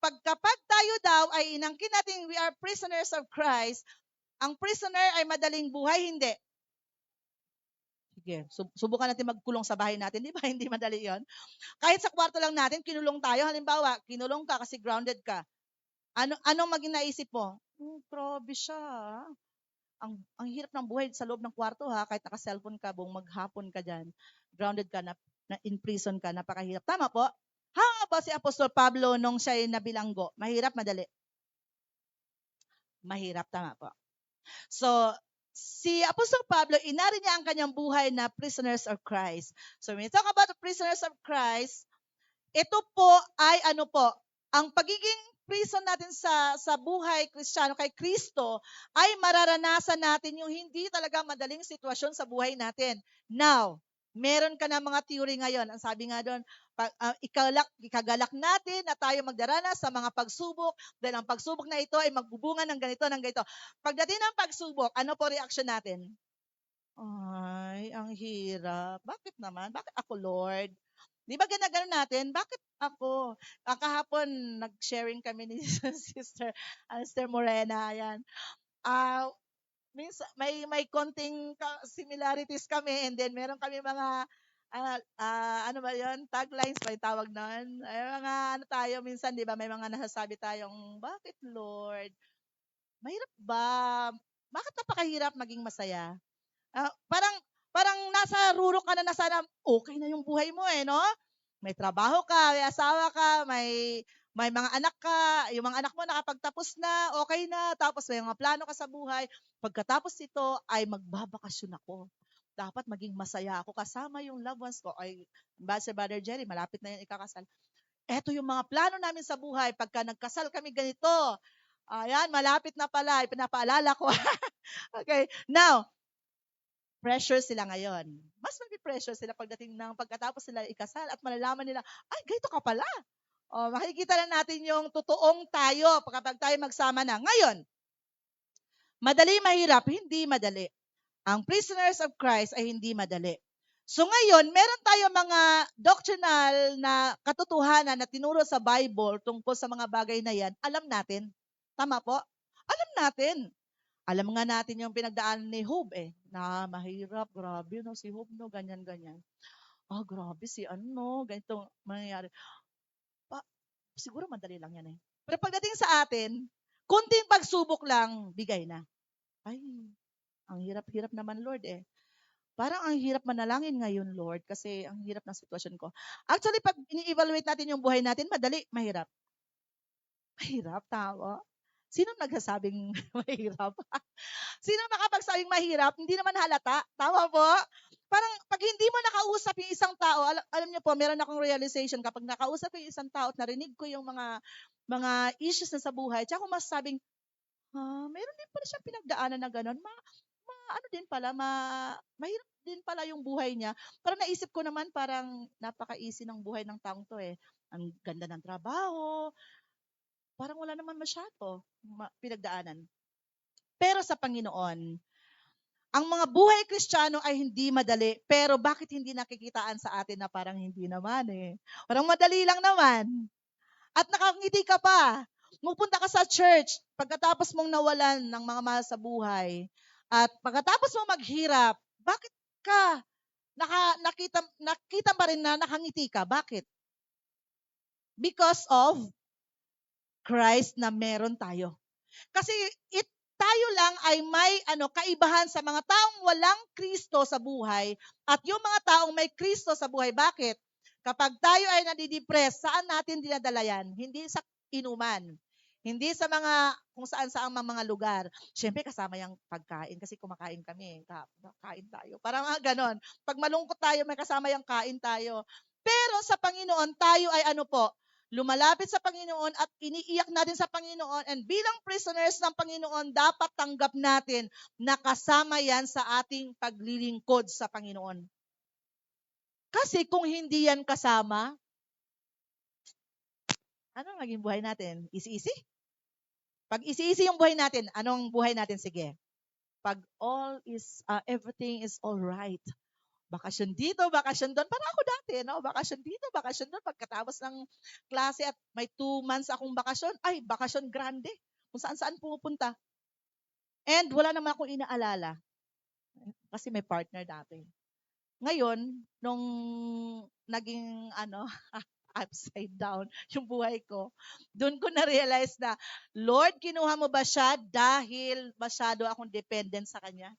kapag tayo daw ay inangkin natin we are prisoners of Christ, ang prisoner ay madaling buhay, hindi. Sige, subukan natin magkulong sa bahay natin. Di ba? Hindi madali yon. Kahit sa kwarto lang natin, kinulong tayo. Halimbawa, kinulong ka kasi grounded ka. Anong maging naisip mo? Grabe siya. Ang hirap ng buhay sa loob ng kwarto ha. Kahit naka-cellphone ka, buong maghapon ka dyan. Grounded ka, na in prison ka, napakahirap. Tama po? Ba si Apostol Pablo nung siya ay nabilanggo? Mahirap, madali? Mahirap, tama po. So, si Apostol Pablo, inari niya ang kanyang buhay na prisoners of Christ. So, when we talk about the prisoners of Christ, ito po ay ang pagiging prison natin sa buhay Kristiyano kay Kristo ay mararanasan natin yung hindi talaga madaling sitwasyon sa buhay natin. Now, meron ka na mga theory ngayon. Ang sabi nga doon, ikagalak natin na tayo magdaranas sa mga pagsubok dahil ang pagsubok na ito ay magbubunga ng ganito, ng ganito. Pagdating ng pagsubok, ano po reaction natin? Ay, ang hirap. Bakit naman? Bakit ako, Lord? Di ba ganagano natin? Bakit ako? Kahapon, nag-sharing kami ni Sister Morena. Ayan. May konting similarities kami and then meron kami mga ano ba 'yon? Taglines ba yung tawag noon? Ay mga tayo minsan 'di ba may mga nasasabi tayong, "Bakit Lord? Mahirap ba? Bakit napakahirap maging masaya?" Parang nasa rurok ka na sana okay na yung buhay mo no? May trabaho ka, may asawa ka, may mga anak ka, yung mga anak mo nakapagtapos na, okay na, tapos may mga plano ka sa buhay. Pagkatapos ito ay magbabakasyon ako. Dapat maging masaya ako kasama yung loved ones ko. Ay, si Brother Jerry, malapit na yan ikakasal. Eto yung mga plano namin sa buhay. Pagka nagkasal kami ganito, ayan, malapit na pala, pinapaalala ko. Okay, now, pressure sila ngayon. Mas pressure sila pagkatapos sila ikasal at malalaman nila, ay, ganito ka pala. Makikita na natin yung totoong tayo kapag tayo magsama na. Ngayon, madali mahirap, hindi madali. Ang prisoners of Christ ay hindi madali. So ngayon, meron tayo mga doctrinal na katotohanan na tinuro sa Bible tungkol sa mga bagay na yan. Alam natin. Tama po? Alam natin. Alam nga natin yung pinagdaanan ni Job na mahirap, grabe no, si Job no, ganyan-ganyan. Grabe si ganito mangyayari. Siguro madali lang yan Pero pagdating sa atin, kunting pagsubok lang, bigay na. Ay, ang hirap-hirap naman Lord Parang ang hirap manalangin ngayon Lord kasi ang hirap ng sitwasyon ko. Actually, pag ini-evaluate natin yung buhay natin, madali, mahirap. Mahirap, tao. Sino nagsasabing mahirap? Sino nakapagsabing mahirap? Hindi naman halata. Tama po? Parang pag hindi mo nakausap yung isang tao, alam niyo po, meron akong realization kapag nakausap ko yung isang tao at narinig ko yung mga issues na sa buhay, tsaka ko masasabing, meron din pala siyang pinagdaanan na gano'n. Ano din pala, mahirap din pala yung buhay niya. Pero naisip ko naman parang napaka-easy ng buhay ng taong to eh. Ang ganda ng trabaho, parang wala naman masyado pinagdaanan. Pero sa Panginoon, ang mga buhay Kristiyano ay hindi madali, pero bakit hindi nakikitaan sa atin na parang hindi naman eh? Parang madali lang naman. At nakangiti ka pa. Pupunta ka sa church pagkatapos mong nawalan ng mga mahal sa buhay. At pagkatapos mong maghirap, bakit ka nakita pa rin na nakangiti ka? Bakit? Because of Christ na meron tayo. Kasi tayo lang ay may kaibahan sa mga taong walang Kristo sa buhay at yung mga taong may Kristo sa buhay. Bakit? Kapag tayo ay nadidepress, saan natin dinadala yan? Hindi sa inuman. Hindi sa mga kung saan-saan mga lugar. Siyempre kasama yung pagkain kasi kumakain kami. Kain tayo. Parang ganon. Pag malungkot tayo, may kasama yung kain tayo. Pero sa Panginoon, tayo ay lumalapit sa Panginoon at iniiyak natin sa Panginoon, and bilang prisoners ng Panginoon, dapat tanggap natin na kasama yan sa ating paglilingkod sa Panginoon. Kasi kung hindi yan kasama, ano maging buhay natin? Easy-easy? Pag easy-easy yung buhay natin, anong buhay natin? Sige. Pag everything is all right. Bakasyon dito, bakasyon doon. Para ako dati, bakasyon dito, bakasyon doon. Pagkatapos ng klase at may 2 months akong bakasyon, bakasyon grande. Kung saan-saan pumupunta. And wala naman akong inaalala. Kasi may partner dati. Ngayon, nung naging upside down yung buhay ko, doon ko na-realize na, Lord, kinuha mo ba siya dahil masyado akong dependent sa Kanya?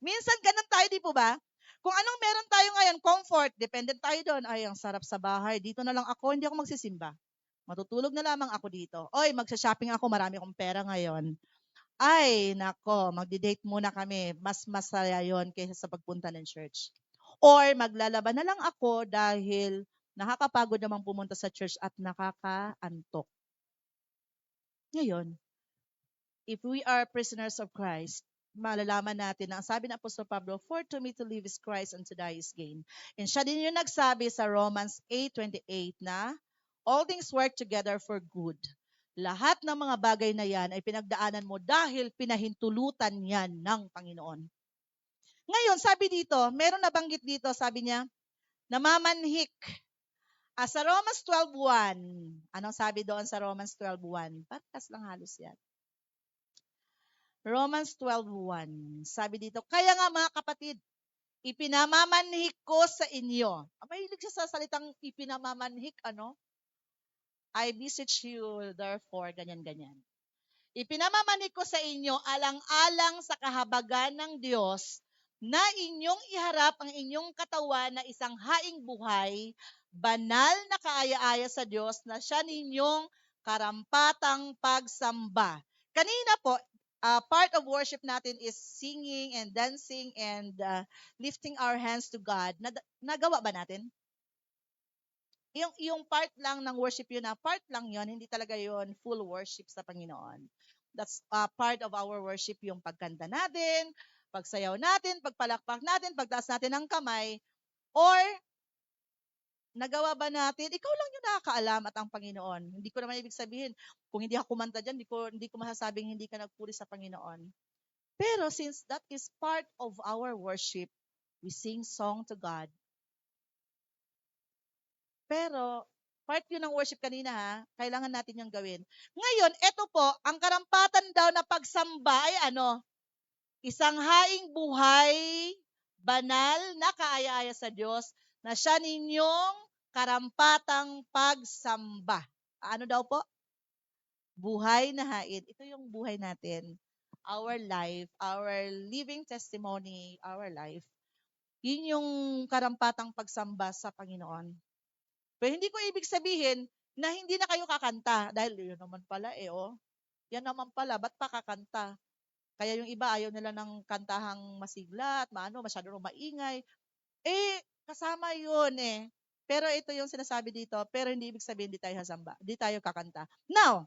Minsan ganun tayo, di po ba? Kung anong meron tayo ngayon, comfort, dependent tayo doon. Ay, ang sarap sa bahay. Dito na lang ako, hindi ako magsisimba. Matutulog na lamang ako dito. Oy, magsha-shopping ako, marami akong pera ngayon. Ay, nako, magdi-date muna kami. Mas masaya yon kaysa sa pagpunta ng church. Or maglalaba na lang ako dahil nakakapagod namang pumunta sa church at nakakaantok. Ngayon, if we are prisoners of Christ, malalaman natin na ang sabi ng Apostol Pablo, for to me to live is Christ and to die is gain. And siya din yung nagsabi sa Romans 8:28 na all things work together for good. Lahat ng mga bagay na yan ay pinagdaanan mo dahil pinahintulutan yan ng Panginoon. Ngayon, sabi dito, meron nabanggit dito, sabi niya, namamanhik. Sa Romans 12:1, anong sabi doon sa Romans 12:1? Parehas lang halos yan. Romans 12:1. Sabi dito, kaya nga mga kapatid, ipinamamanhik ko sa inyo. Mahilig siya sa salitang ipinamamanhik, I beseech you, therefore, ganyan-ganyan. Ipinamamanhik ko sa inyo alang-alang sa kahabagan ng Diyos na inyong iharap ang inyong katawan na isang haing buhay, banal na kaaya-aya sa Diyos na siya ninyong karampatang pagsamba. Kanina po, part of worship natin is singing and dancing and lifting our hands to God. Nagawa ba natin? Yung part lang ng worship yun, part lang yun, hindi talaga yun full worship sa Panginoon. That's part of our worship, yung pagkanta natin, pagsayaw natin, pagpalakpak natin, pagtaas natin ng kamay, or nagawa ba natin? Ikaw lang yung nakakaalam at ang Panginoon. Hindi ko naman ibig sabihin, kung hindi ako kumanta dyan, hindi ko masasabing hindi ka nagpuri sa Panginoon. Pero since that is part of our worship, we sing song to God. Pero part yun ng worship kanina kailangan natin yung gawin. Ngayon, ito po, ang karampatan daw na pagsamba ay isang haing buhay, banal na kaaya-aya sa Diyos, na siya ninyong karampatang pagsamba. Ano daw po? Buhay na hain. Ito yung buhay natin. Our life, our living testimony, our life. Yun yung karampatang pagsamba sa Panginoon. Pero hindi ko ibig sabihin na hindi na kayo kakanta. Dahil yun naman pala yan naman pala, ba't pa kakanta? Kaya yung iba ayaw nila ng kantahang masigla at masyado maingay. Kasama yun Pero ito yung sinasabi dito, pero hindi ibig sabihin hindi tayo hasamba, hindi tayo kakanta. Now,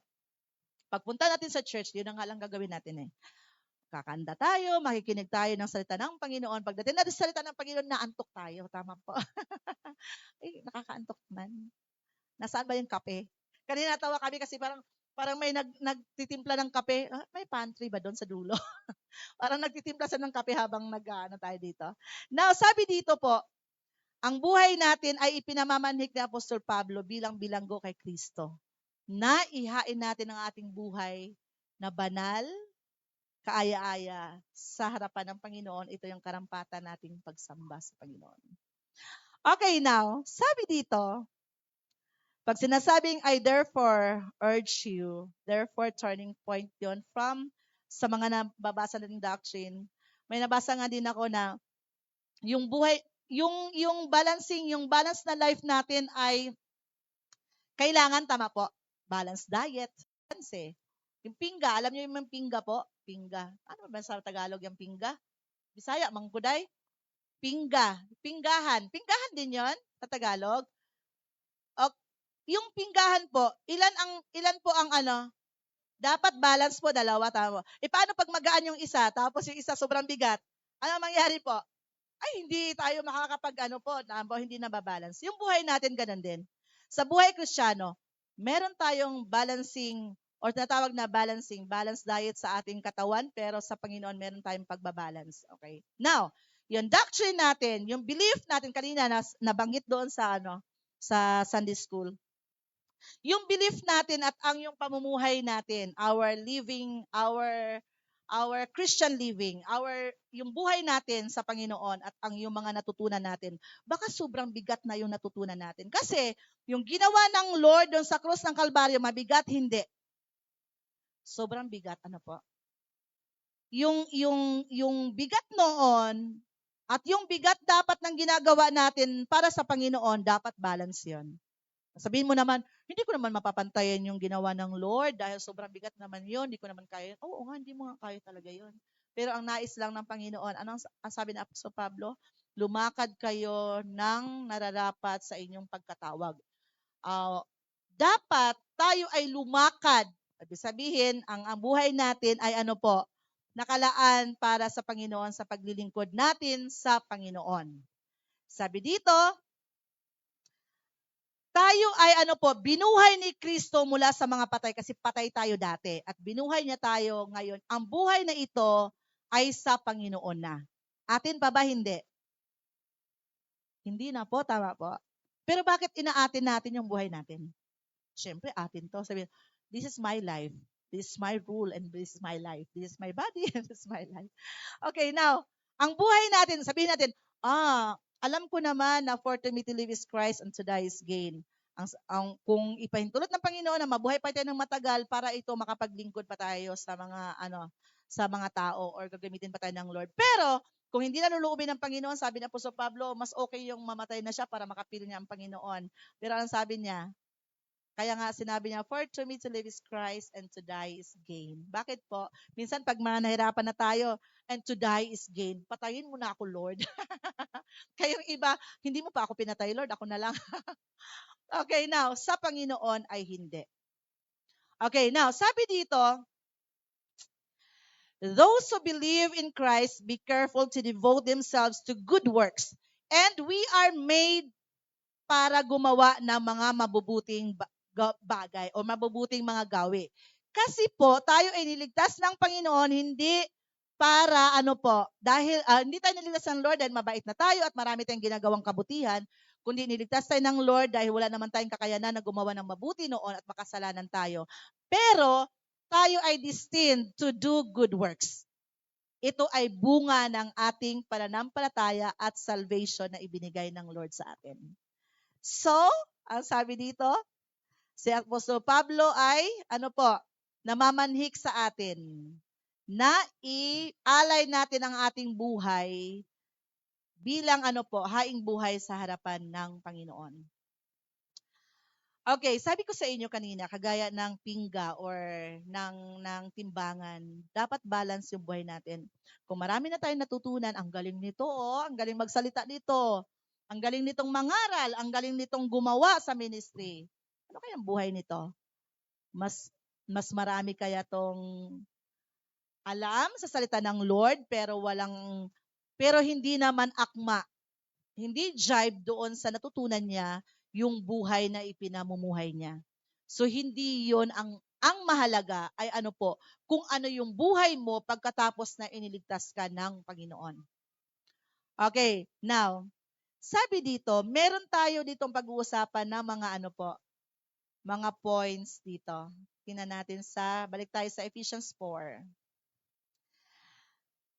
pagpunta natin sa church, yun ang nga lang gagawin natin Kakanta tayo, makikinig tayo ng salita ng Panginoon. Pagdating natin sa salita ng Panginoon, naantok tayo. Tama po. Ay, nakakaantok man. Nasaan ba yung kape? Kanina natawa kami kasi parang may nagtitimpla ng kape. May pantry ba doon sa dulo? Parang nagtitimpla sa ng kape habang nag-ano tayo dito. Now, sabi dito po, ang buhay natin ay ipinamamanhik ni Apostol Pablo bilang bilanggo kay Kristo. Na ihain natin ang ating buhay na banal, kaaya-aya sa harapan ng Panginoon. Ito yung karampatan nating pagsamba sa Panginoon. Okay, now, sabi dito, pag sinasabing I therefore urge you, therefore turning point yon from sa mga nababasa nating doctrine, may nabasa nga din ako na yung buhay, yung balance na life natin ay kailangan, tama po, balanced diet. Balance. Yung pingga, alam niyo yung pingga po? Pingga. Ano ba sa Tagalog yung pingga? Bisaya, mangguday? Pingga. Pinggahan. Pinggahan din yon sa Tagalog. O, yung pinggahan po, ilan po ang dapat balance po, dalawa, tama. Paano pag magaan yung isa, tapos yung isa sobrang bigat? Ano mangyari po? Ay, hindi tayo hindi nababalance. Yung buhay natin ganun din. Sa buhay Kristiyano, meron tayong balancing or tinatawag na balance diet sa ating katawan, pero sa Panginoon meron tayong pagbabalance. Okay? Now, yung doctrine natin, yung belief natin kanina nabanggit doon sa sa Sunday school. Yung belief natin at ang yung pamumuhay natin, our living, our Christian living, yung buhay natin sa Panginoon at ang yung mga natutunan natin, baka sobrang bigat na yung natutunan natin. Kasi yung ginawa ng Lord doon sa krus ng Kalbaryo, mabigat, hindi. Sobrang bigat, ano po? Yung bigat noon at yung bigat dapat ng ginagawa natin para sa Panginoon, dapat balance yon. Sabihin mo naman, hindi ko naman mapapantayan yung ginawa ng Lord dahil sobrang bigat naman yon, hindi ko naman kaya. Oo nga, hindi mo nga kaya talaga yon. Pero ang nais lang ng Panginoon, ang sabi ng Apostol Pablo? Lumakad kayo ng nararapat sa inyong pagkatawag. Dapat tayo ay lumakad. Ibig sabihin, ang buhay natin ay nakalaan para sa Panginoon, sa paglilingkod natin sa Panginoon. Sabi dito, tayo ay binuhay ni Kristo mula sa mga patay kasi patay tayo dati at binuhay niya tayo ngayon. Ang buhay na ito ay sa Panginoon na. Atin pa ba hindi? Hindi na po, tama po. Pero bakit inaatin natin yung buhay natin? Siyempre, atin to. Sabi, this is my life. This is my rule and this is my life. This is my body and this is my life. Okay, now, ang buhay natin, sabihin natin, alam ko naman na for to me to live is Christ and to die is gain. Kung ipahintulot ng Panginoon na mabuhay pa tayo ng matagal para ito makapaglingkod pa tayo sa mga tao or gagamitin pa tayo ng Lord. Pero kung hindi naluluubin ng Panginoon, sabi ni Apostol Pablo, mas okay yung mamatay na siya para makapili niya ang Panginoon. Pero ang sabi niya, kaya nga sinabi niya, for to me to live is Christ and to die is gain. Bakit po? Minsan pag nahirapan na tayo and to die is gain, patayin mo na ako, Lord. Kayong iba, hindi mo pa ako pinatay, Lord, ako na lang. Okay, now, sa Panginoon ay hindi. Okay, now, sabi dito, those who believe in Christ, be careful to devote themselves to good works. And we are made para gumawa ng mga mabubuting bagay o mabubuting mga gawi. Kasi po, tayo ay niligtas ng Panginoon, hindi para dahil hindi tayo niligtas ng Lord dahil mabait na tayo at marami tayong ginagawang kabutihan, kundi niligtas tayo ng Lord dahil wala naman tayong kakayanan na gumawa ng mabuti noon at makasalanan tayo. Pero, tayo ay destined to do good works. Ito ay bunga ng ating pananampalataya at salvation na ibinigay ng Lord sa atin. So, ang sabi dito, si Apostol Pablo ay, namamanhik sa atin na ialay natin ang ating buhay bilang haing buhay sa harapan ng Panginoon. Okay, sabi ko sa inyo kanina, kagaya ng pingga or ng timbangan, dapat balance yung buhay natin. Kung marami na tayong natutunan, ang galing nito, ang galing magsalita dito, ang galing nitong mangaral, ang galing nitong gumawa sa ministry. Ano kayang buhay nito? Mas marami kaya tong alam sa salita ng Lord, pero hindi naman akma. Hindi jive doon sa natutunan niya yung buhay na ipinamumuhay niya. So hindi 'yon ang mahalaga ay ano po, kung ano yung buhay mo pagkatapos na iniligtas ka ng Panginoon. Okay, now, sabi dito, meron tayo ditong pag-uusapan na mga ano po, mga points dito. Tingnan natin balik tayo sa Ephesians 4.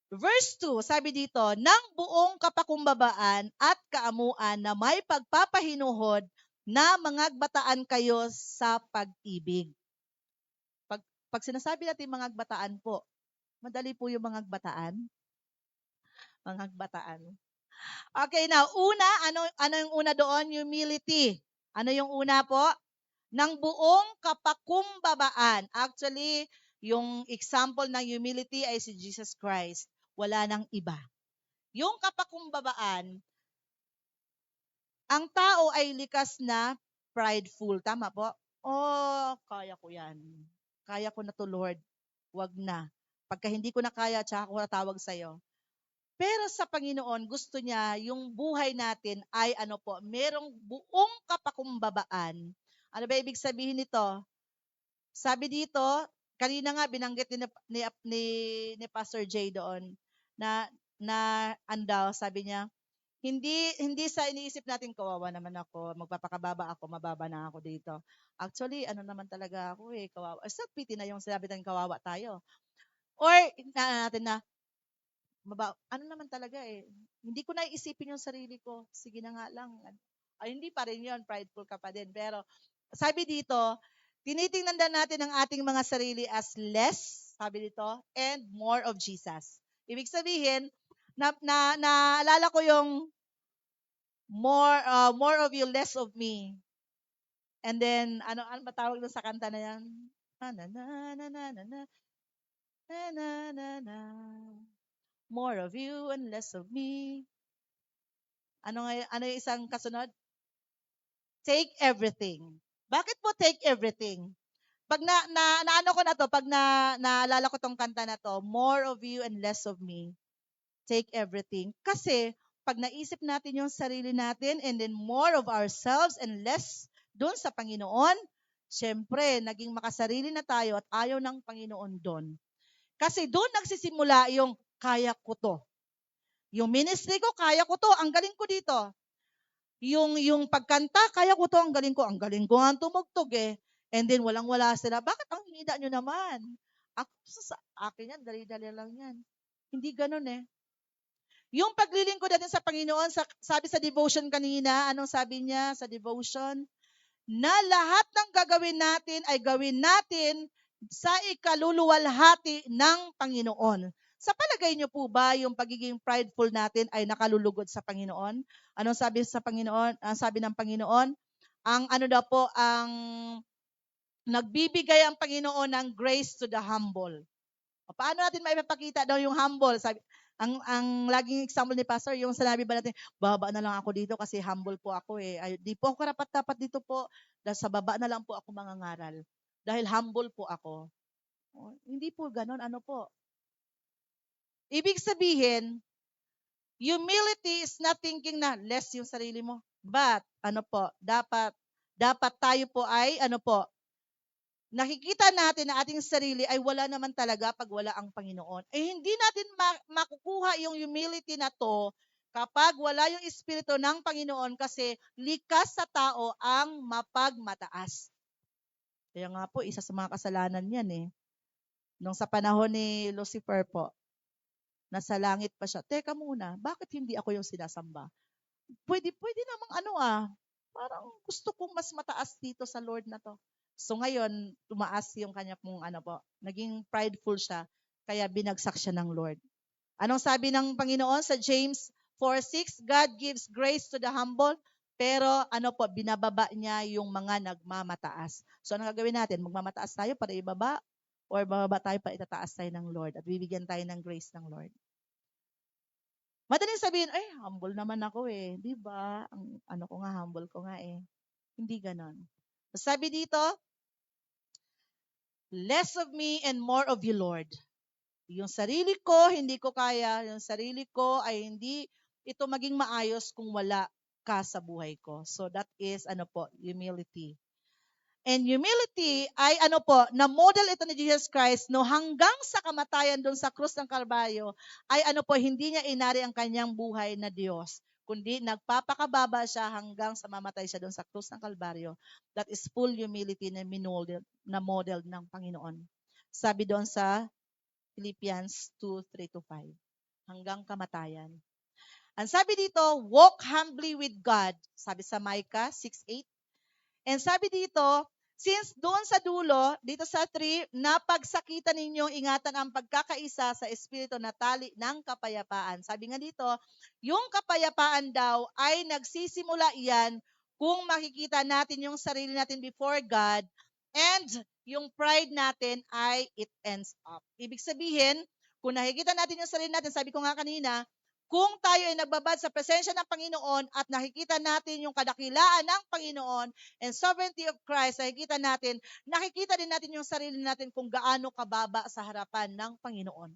Verse 2, sabi dito, ng buong kapakumbabaan at kaamuan na may pagpapahinuhod na mangagbataan kayo sa pag-ibig. Pag sinasabi natin mangagbataan po, madali po yung mangagbataan. Mangagbataan. Okay, now, ano yung una doon? Humility. Ano yung una po? Ng buong kapakumbabaan. Actually, yung example ng humility ay si Jesus Christ. Wala nang iba. Yung kapakumbabaan, ang tao ay likas na prideful. Tama po? Oh, kaya ko yan. Kaya ko na to, Lord. Wag na. Pagka hindi ko na kaya, tsaka ako natawag sa'yo. Pero sa Panginoon, gusto niya yung buhay natin ay ano po, merong buong kapakumbabaan. Ano ba ibig sabihin nito? Sabi dito, kanina nga binanggit ni Pastor Jay doon na andaw, sabi niya, hindi sa iniisip natin kawawa naman ako, magpapakababa ako, mababa na ako dito. Actually, ano naman talaga ako kawawa. Self-pity na yung sinabi natin kawawa tayo. Or natin na ano naman talaga hindi ko naiisipin yung sarili ko. Sige na nga lang. Ay, hindi pa rin yun. Prideful ka pa din. Pero, sabi dito, tinitingnan natin ang ating mga sarili as less, sabi dito, and more of Jesus. Ibig sabihin, naalala ko yung more of you, less of me. And then, ano ba tawag doon sa kanta na yan? Na na na na na na na na na na. More of you and less of me. Ano yung isang kasunod? Take everything. Bakit po take everything? Pag naano ko na to, pag naalala ko tong kanta na to, more of you and less of me. Take everything. Kasi, pag naisip natin yung sarili natin and then more of ourselves and less doon sa Panginoon, syempre, naging makasarili na tayo at ayaw ng Panginoon doon. Kasi doon nagsisimula yung kaya ko to. Yung ministry ko, kaya ko to. Ang galing ko dito. Yung pagkanta, kaya ko to. Ang galing ko. Ang galing ko nga tumugtog And then, walang-wala sila. Bakit ang hinida nyo naman? Sa akin yan, dali-dali lang yan. Hindi ganun Yung paglilingkod natin sa Panginoon, sabi sa devotion kanina, anong sabi niya sa devotion? Na lahat ng gagawin natin ay gawin natin sa ikaluluwalhati ng Panginoon. Sa palagay niyo po ba yung pagiging prideful natin ay nakalulugod sa Panginoon? Anong sabi sa Panginoon? Ang sabi ng Panginoon, ang ano daw po, ang nagbibigay ang Panginoon ng grace to the humble. Paano natin maipapakita daw yung humble? Sabi, ang laging example ni Pastor, yung sinabi ba natin, baba na lang ako dito kasi humble po ako Ay, di po ako karapat-dapat dito po. Dahil sa baba na lang po ako mangangaral. Dahil humble po ako. Hindi po ganon. Ano po? Ibig sabihin, humility is not thinking na less yung sarili mo. But, ano po, dapat tayo po ay, ano po, nakikita natin na ating sarili ay wala naman talaga pag wala ang Panginoon. Hindi natin makukuha yung humility na to kapag wala yung Espiritu ng Panginoon kasi likas sa tao ang mapagmataas. Kaya nga po, isa sa mga kasalanan yan Nung sa panahon ni Lucifer po, nasa langit pa siya. Teka muna, bakit hindi ako yung sinasamba? Pwede namang parang gusto kong mas mataas dito sa Lord na to. So ngayon, tumaas yung kanya pong naging prideful siya, kaya binagsak siya ng Lord. Anong sabi ng Panginoon sa James 4:6? God gives grace to the humble, pero binababa niya yung mga nagmamataas. So anong gagawin natin? Magmamataas tayo para ibaba, or bababa tayo para itataas tayo ng Lord at bibigyan tayo ng grace ng Lord? Madaling sabihin, humble naman ako Di ba? Ang ko nga, humble ko nga Hindi ganon. Sabi dito, less of me and more of you, Lord. Yung sarili ko, hindi ko kaya. Yung sarili ko ay hindi ito maging maayos kung wala ka sa buhay ko. So that is humility. And humility ay na-model ito ni Jesus Christ no hanggang sa kamatayan doon sa krus ng Kalbaryo ay hindi niya inari ang kanyang buhay na Diyos, kundi nagpapakababa siya hanggang sa mamatay siya doon sa krus ng Kalbaryo. That is full humility na model ng Panginoon. Sabi doon sa Philippians 2:3-5, hanggang kamatayan. Ang sabi dito, walk humbly with God, sabi sa Micah 6:8. And sabi dito, since doon sa dulo, dito sa 3, napagsakitan ninyong ingatan ang pagkakaisa sa Espiritu na tali ng kapayapaan. Sabi nga dito, yung kapayapaan daw ay nagsisimula iyan kung makikita natin yung sarili natin before God and yung pride natin ay it ends up. Ibig sabihin, kung nakikita natin yung sarili natin, sabi ko nga kanina, kung tayo ay nagbabad sa presensya ng Panginoon at nakikita natin yung kadakilaan ng Panginoon and sovereignty of Christ, nakikita din natin yung sarili natin kung gaano kababa sa harapan ng Panginoon.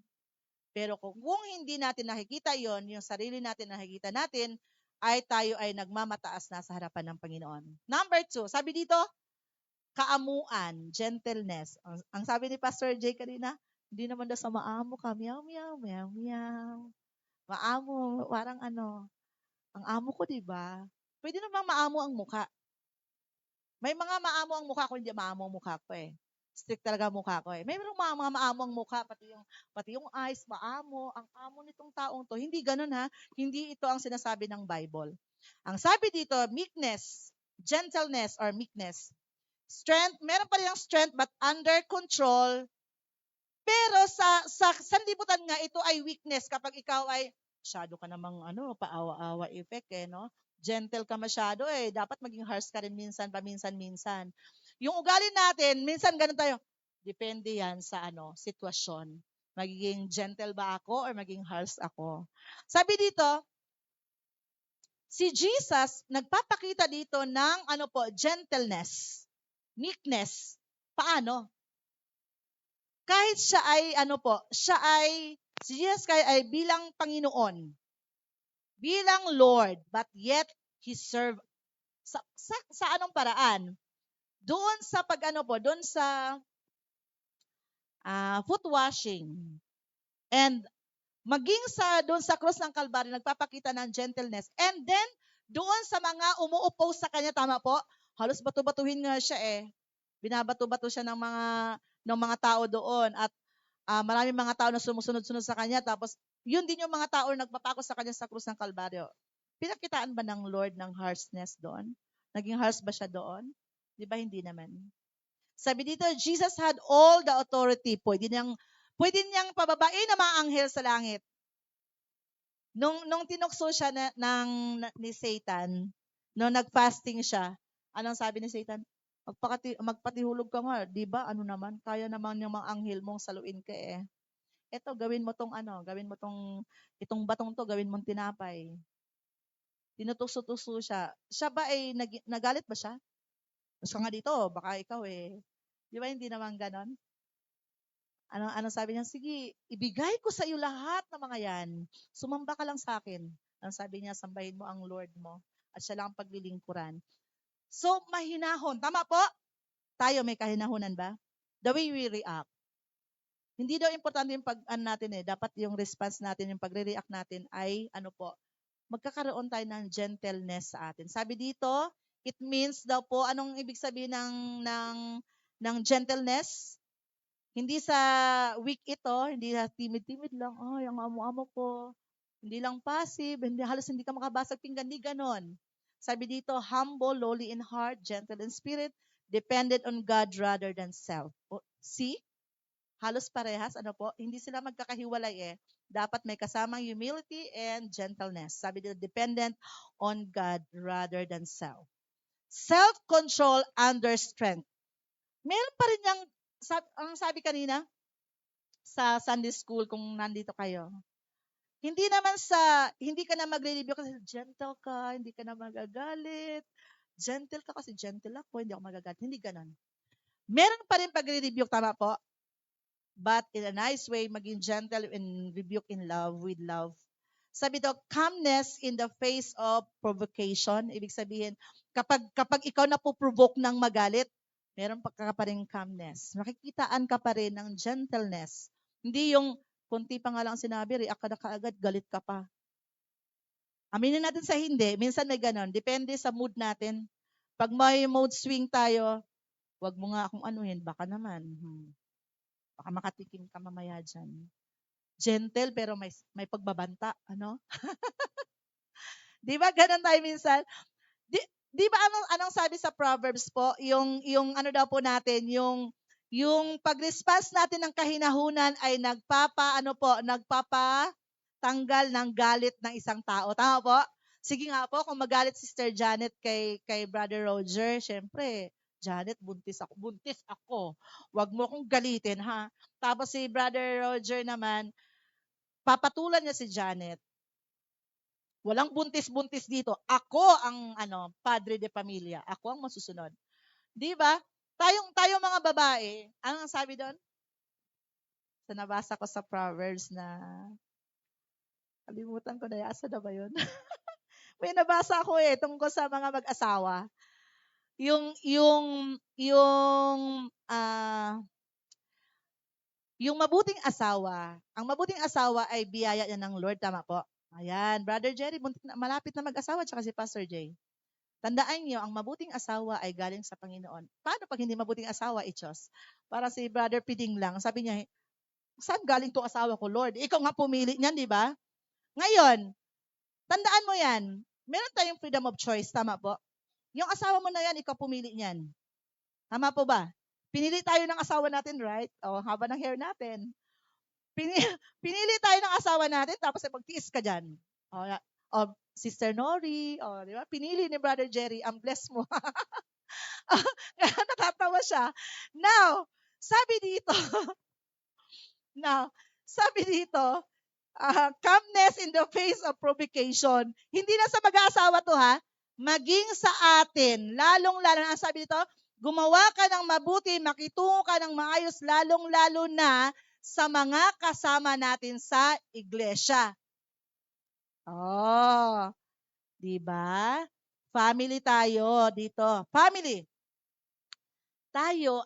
Pero kung hindi natin nakikita yon, yung sarili natin nakikita natin, ay tayo ay nagmamataas na sa harapan ng Panginoon. Number 2, sabi dito, kaamuan, gentleness. Ang sabi ni Pastor Jay kanina, hindi naman daw sa maamo ka, meow, meow, meow, meow. Maamo, parang ang amo ko, di ba? Pwede namang maamo ang mukha. May mga maamo ang mukha ko, hindi maamo ang mukha ko eh. Strict talaga ang mukha ko eh. May mga maamo ang mukha, pati yung eyes, maamo. Ang amo nitong taong to. Hindi ganun ha. Hindi ito ang sinasabi ng Bible. Ang sabi dito, meekness, gentleness or meekness. Strength, meron pa rin ang strength but under control. Pero sa sanlibutan nga, ito ay weakness kapag ikaw ay masyado ka namang paawa-awa effect no? Gentle ka masyado dapat maging harsh ka rin minsan, paminsan-minsan. Yung ugali natin, minsan ganun tayo. Depende yan sa sitwasyon. Magiging gentle ba ako or maging harsh ako? Sabi dito, si Jesus nagpapakita dito ng gentleness, meekness. Paano? Kahit siya ay si Jesus Christ ay bilang Panginoon, bilang Lord, but yet He served sa anong paraan? Doon sa doon sa foot washing. And maging doon sa cross ng Kalbaryo, nagpapakita ng gentleness. And then, doon sa mga umuupo sa kanya, tama po, halos bato-batuhin nga siya Binabato-bato siya ng mga tao doon at maraming mga tao na sumusunod-sunod sa kanya tapos yun din yung mga tao na nagpapako sa kanya sa krus ng Kalbaryo. Pinakitaan ba ng Lord ng harshness doon? Naging harsh ba siya doon? Di ba hindi naman? Sabi dito, Jesus had all the authority. Pwede niyang pababain ang mga anghel sa langit. Nung tinukso siya ni Satan, nung nag-fasting siya, anong sabi ni Satan? Magpatihulog ka nga, di ba? Ano naman? Kaya naman yung mga anghel mong saluin ka Eto, gawin mo itong batong to, gawin mong tinapay. Tinutukso-tukso siya. Siya ba nagalit ba siya? Gusto nga dito, baka ikaw Di ba hindi naman ganon? Ano sabi niya? Sige, ibigay ko sa iyo lahat ng mga yan. Sumamba ka lang sa akin. Ang sabi niya, sambahin mo ang Lord mo at siya lang ang paglilingkuran. So, mahinahon. Tama po? Tayo may kahinahunan ba? The way we react. Hindi daw importante yung natin dapat yung response natin, yung pagre-react natin ay magkakaroon tayo ng gentleness sa atin. Sabi dito, it means daw po, anong ibig sabihin ng gentleness? Hindi sa weak ito, hindi sa timid-timid lang, ang amo-amo ko. Hindi lang passive, halos hindi ka makabasag pinggan, hindi ganon. Sabi dito, humble, lowly in heart, gentle in spirit, dependent on God rather than self. See? Halos parehas, hindi sila magkakahiwalay Dapat may kasamang humility and gentleness. Sabi dito, dependent on God rather than self. Self-control under strength. Meron pa rin ang sabi kanina sa Sunday school kung nandito kayo. Hindi ka na magre-review kasi gentle ka, hindi ka na magagalit. Gentle ka kasi gentle ako, hindi ako magagalit. Hindi ganon. Meron pa rin pagre-review, tama po? but in a nice way, maging gentle and rebuke in love with love. Sabi daw, calmness in the face of provocation. Ibig sabihin, kapag ikaw napoprovoke ng magalit, meron pa rin calmness. Makikitaan ka pa rin ng gentleness. Hindi yung kunti pa nga lang sinabi, react ka na kaagad, galit ka pa. Aminin natin sa hindi, minsan may ganon. Depende sa mood natin. Pag may mood swing tayo, wag mo nga akong anuhin, baka naman. Baka makatikim ka mamaya dyan. Gentle pero may pagbabanta, ano? Di ba ganun tayo minsan? Di ba anong sabi sa Proverbs po? Yung ano daw po natin, yung pag-response natin ng kahinahunan ay nagpapatanggal ng galit ng isang tao. Tama po? Sige nga po, kung magalit Sister Janet kay Brother Roger, syempre, Janet, buntis ako. Huwag mo akong galitin, ha? Tapos si Brother Roger naman, papatulan niya si Janet. Walang buntis-buntis dito. Ako ang padre de pamilya. Ako ang masusunod. 'Di ba? Tayong mga babae, anong sabi doon? Sa nabasa ko sa Proverbs na kalimutan ko na asa na ba 'yun? May nabasa ako tungkol sa mga mag-asawa. Yung mabuting asawa, ang mabuting asawa ay biyaya niya ng Lord, tama po? Ayan, Brother Jerry, malapit na mag-asawa, tsaka si Pastor Jay. Tandaan niyo, ang mabuting asawa ay galing sa Panginoon. Paano pag hindi mabuting asawa, Ichos? Para si Brother Piding lang, sabi niya, saan galing to asawa ko, Lord? Ikaw nga pumili niyan, di ba? Ngayon, tandaan mo yan, meron tayong freedom of choice, tama po? Yung asawa mo na yan, ikaw pumili niyan. Tama po ba? Pinili tayo ng asawa natin, right? O, haba ng hair natin. Pinili tayo ng asawa natin, tapos magtiis ka dyan. O, Sister Nori, di ba? Pinili ni Brother Jerry, ang bless mo. Nakatawa siya. Now, sabi dito, calmness in the face of provocation. Hindi na sa mag-aasawa to, ha? Maging sa atin. Lalong-lalo na, sabi dito, gumawa ka ng mabuti, makitungo ka ng maayos, lalong-lalo na sa mga kasama natin sa iglesia. Oh, di ba? Family tayo dito. Family.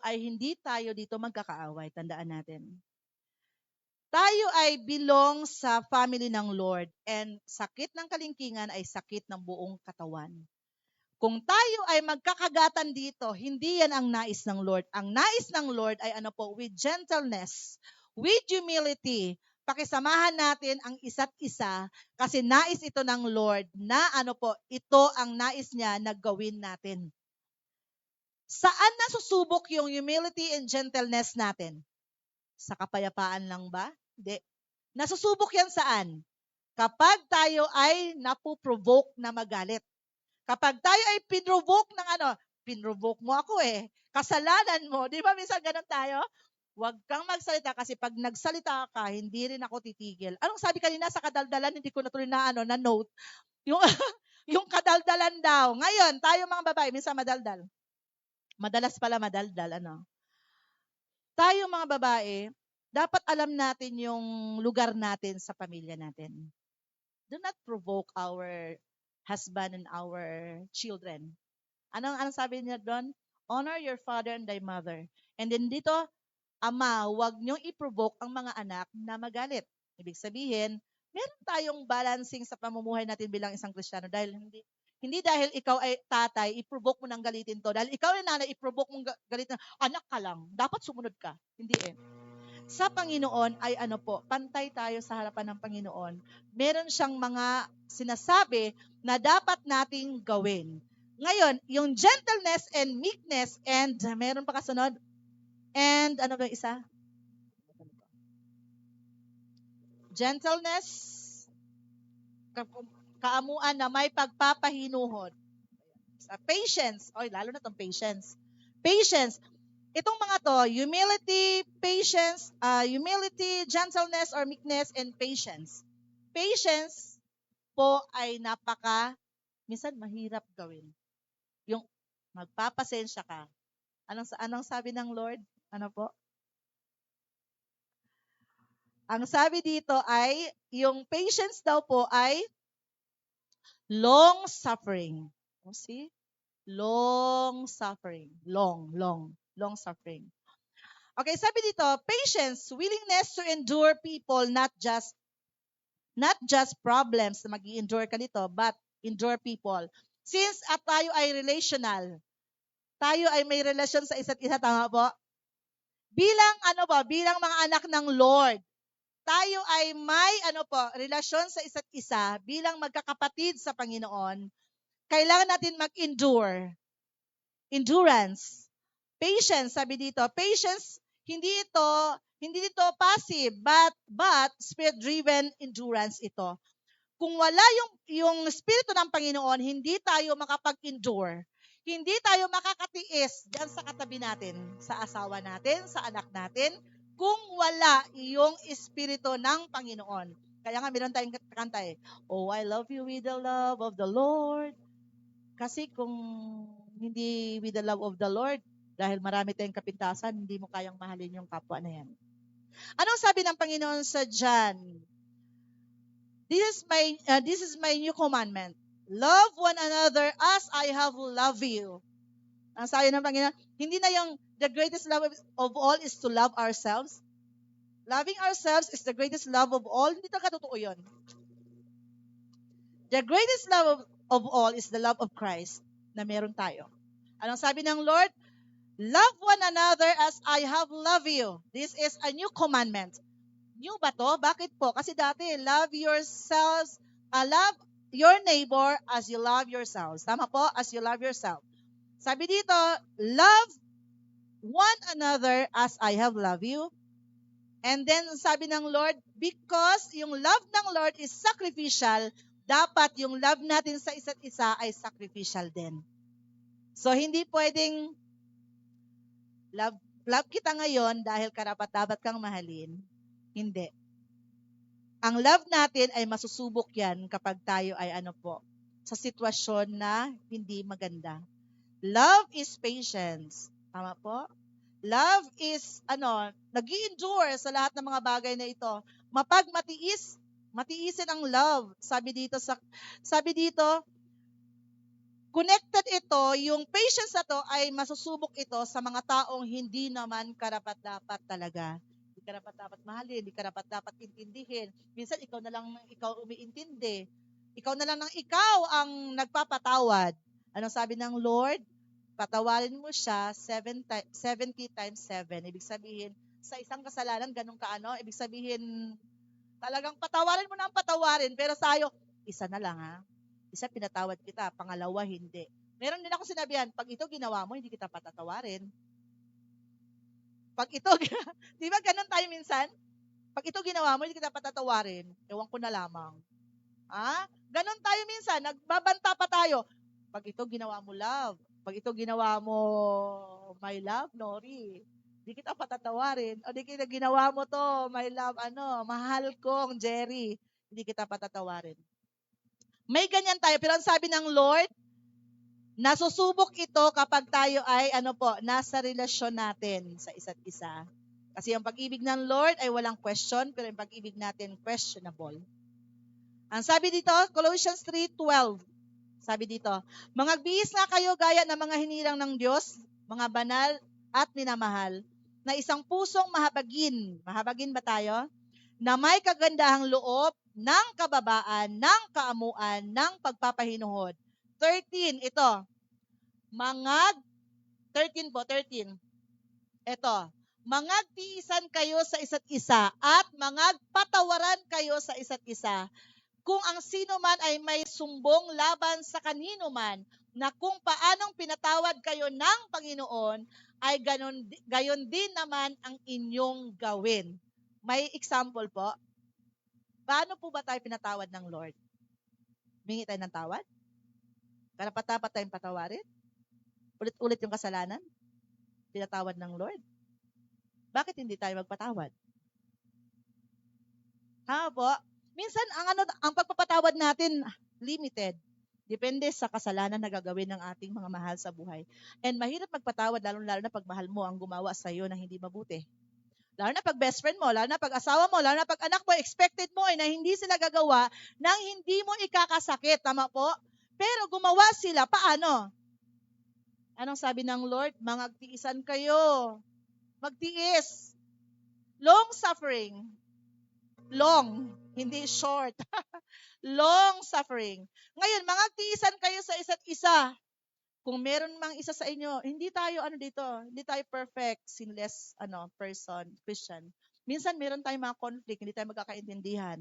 Hindi tayo dito magkakaaway. Tandaan natin. Tayo ay belong sa family ng Lord, and sakit ng kalingkingan ay sakit ng buong katawan. Kung tayo ay magkakagatan dito, hindi yan ang nais ng Lord. Ang nais ng Lord ay with gentleness, with humility. Pakisamahan natin ang isa't isa kasi nais ito ng Lord na ito ang nais niya na gawin natin. Saan nasusubok yung humility and gentleness natin? Sa kapayapaan lang ba? Hindi. Nasusubok yan saan? Kapag tayo ay napuprovoke na magalit. Kapag tayo ay pinrovoke ng pinrovoke mo ako kasalanan mo. Di ba minsan ganun tayo? Huwag kang magsalita kasi pag nagsalita ka, hindi rin ako titigil. Anong sabi kanina sa kadaldalan? Hindi ko natuloy na note. Yung, yung kadaldalan daw. Ngayon, tayo mga babae, minsan madaldal. Madalas pala madaldal, Tayo mga babae, dapat alam natin yung lugar natin sa pamilya natin. Do not provoke our husband and our children. Anong sabi niya doon? Honor your father and thy mother. And then dito, ama, huwag niyong i-provoke ang mga anak na magalit. Ibig sabihin, meron tayong balancing sa pamumuhay natin bilang isang Kristiyano dahil hindi dahil ikaw ay tatay, i-provoke mo nang galitin to. Dahil ikaw ay nanay, i-provoke mong galitin. Anak ka lang, dapat sumunod ka. Hindi Sa Panginoon ay pantay tayo sa harapan ng Panginoon. Meron siyang mga sinasabi na dapat nating gawin. Ngayon, yung gentleness and meekness and meron pa kasunod? And ano ba isa? Gentleness, kaamuan na may pagpapahinuhod. Patience. Lalo na tong patience. Patience. Itong mga to, humility, patience, gentleness or meekness, and patience. Patience po ay minsan mahirap gawin. Yung magpapasensya ka. Anong sabi ng Lord? Ano po? Ang sabi dito ay, yung patience daw po ay long suffering. See? Long suffering. Long suffering. Okay, sabi dito, patience, willingness to endure people, not just problems na mag-i-endure ka nito, but endure people. Since at tayo ay relational, tayo ay may relasyon sa isa't isa, tama po? Bilang mga anak ng Lord, tayo ay may relasyon sa isa't isa bilang magkakapatid sa Panginoon. Kailangan natin mag-endure. Endurance. Patience, sabi dito. Patience, hindi ito passive, but spirit-driven endurance ito. Kung wala yung Espiritu ng Panginoon, hindi tayo makapag-endure. Hindi tayo makakatiis dyan sa katabi natin, sa asawa natin, sa anak natin, kung wala yung Espiritu ng Panginoon. Kaya nga meron tayong kanta Oh, I love you with the love of the Lord. Kasi kung hindi with the love of the Lord, dahil marami tayong kapintasan, hindi mo kayang mahalin yung kapwa na yan. Anong sabi ng Panginoon sa John? This is my new commandment. Love one another as I have loved you. Ang sabi ng Panginoon, hindi na yung the greatest love of all is to love ourselves. Loving ourselves is the greatest love of all. Hindi na katotoo yun. The greatest love of all is the love of Christ na meron tayo. Anong sabi ng Lord? Love one another as I have loved you. This is a new commandment. New ba to? Bakit po? Kasi dati, love yourselves, love your neighbor as you love yourselves. Tama po? As you love yourself. Sabi dito, love one another as I have loved you. And then, sabi ng Lord, because yung love ng Lord is sacrificial, dapat yung love natin sa isa't isa ay sacrificial din. So, hindi pwedeng love kita ngayon dahil karapat-dapat kang mahalin. Hindi. Ang love natin ay masusubok yan kapag tayo ay sa sitwasyon na hindi maganda. Love is patience. Tama po? Love is, nag-i-endure sa lahat ng mga bagay na ito. Matiisin ang love. Sabi dito, connected ito, yung patience na to ay masusubok ito sa mga taong hindi naman karapat-dapat talaga. Hindi karapat-dapat mahalin, hindi karapat-dapat intindihin. Minsan ikaw umiintindi. Ikaw na lang ang nagpapatawad. Anong sabi ng Lord? Patawarin mo siya 70 times 7. Ibig sabihin, sa isang kasalanan, ganun ka ibig sabihin, talagang patawarin mo na ang patawarin, pero sayo, isa na lang Isa pinatawad kita, pangalawa hindi. Meron din ako sinabihan, pag ito ginawa mo, hindi kita patatawarin. Pag ito, di ba ganun tayo minsan? Pag ito ginawa mo, hindi kita patatawarin. Ewan ko na lamang. Ganun tayo minsan, nagbabanta pa tayo. Pag ito ginawa mo, love. Pag ito ginawa mo, my love, Nori, di kita patatawarin. O di kita ginawa mo to, my love, mahal kong Jerry, hindi kita patatawarin. May ganyan tayo, pero ang sabi ng Lord, nasusubok ito kapag tayo ay, nasa relasyon natin sa isa't isa. Kasi ang pag-ibig ng Lord ay walang question, pero yung pag-ibig natin questionable. Ang sabi dito, Colossians 3:12, sabi dito, mangagbihis nga kayo gaya ng mga hinirang ng Diyos, mga banal at minamahal, na isang pusong mahabagin. Mahabagin ba tayo? Na may kagandahang loob ng kababaan, ng kaamuan, ng pagpapahinuhod. 13, ito. 13. Ito. Mangagtiisan kayo sa isa't isa at mangagpatawaran kayo sa isa't isa. Kung ang sino man ay may sumbong laban sa kanino man, na kung paanong pinatawad kayo ng Panginoon, ay gayon din naman ang inyong gawin. May example po. Paano po ba tayo pinatawad ng Lord? Humingi tayo ng tawad? Karapat-dapat tayong patawarin? Ulit-ulit yung kasalanan? Pinatawad ng Lord? Bakit hindi tayo magpatawad? Po? Minsan, ang pagpapatawad natin, limited. Depende sa kasalanan na gagawin ng ating mga mahal sa buhay. And mahirap magpatawad, lalo-lalo na pag mahal mo ang gumawa sa iyo na hindi mabuti. Lalo na pag best friend mo, lalo na pag asawa mo, lalo na pag anak mo, expected mo na hindi sila gagawa nang hindi mo ikakasakit. Tama po? Pero gumawa sila, paano? Anong sabi ng Lord? Magtiisan kayo. Magtiis. Long suffering. Long, hindi short. Long suffering. Ngayon, magtiisan kayo sa isa't isa. Kung meron mang isa sa inyo, hindi tayo hindi tayo perfect, sinless person, Christian. Minsan meron tayong mga conflict, hindi tayo magkakaintindihan.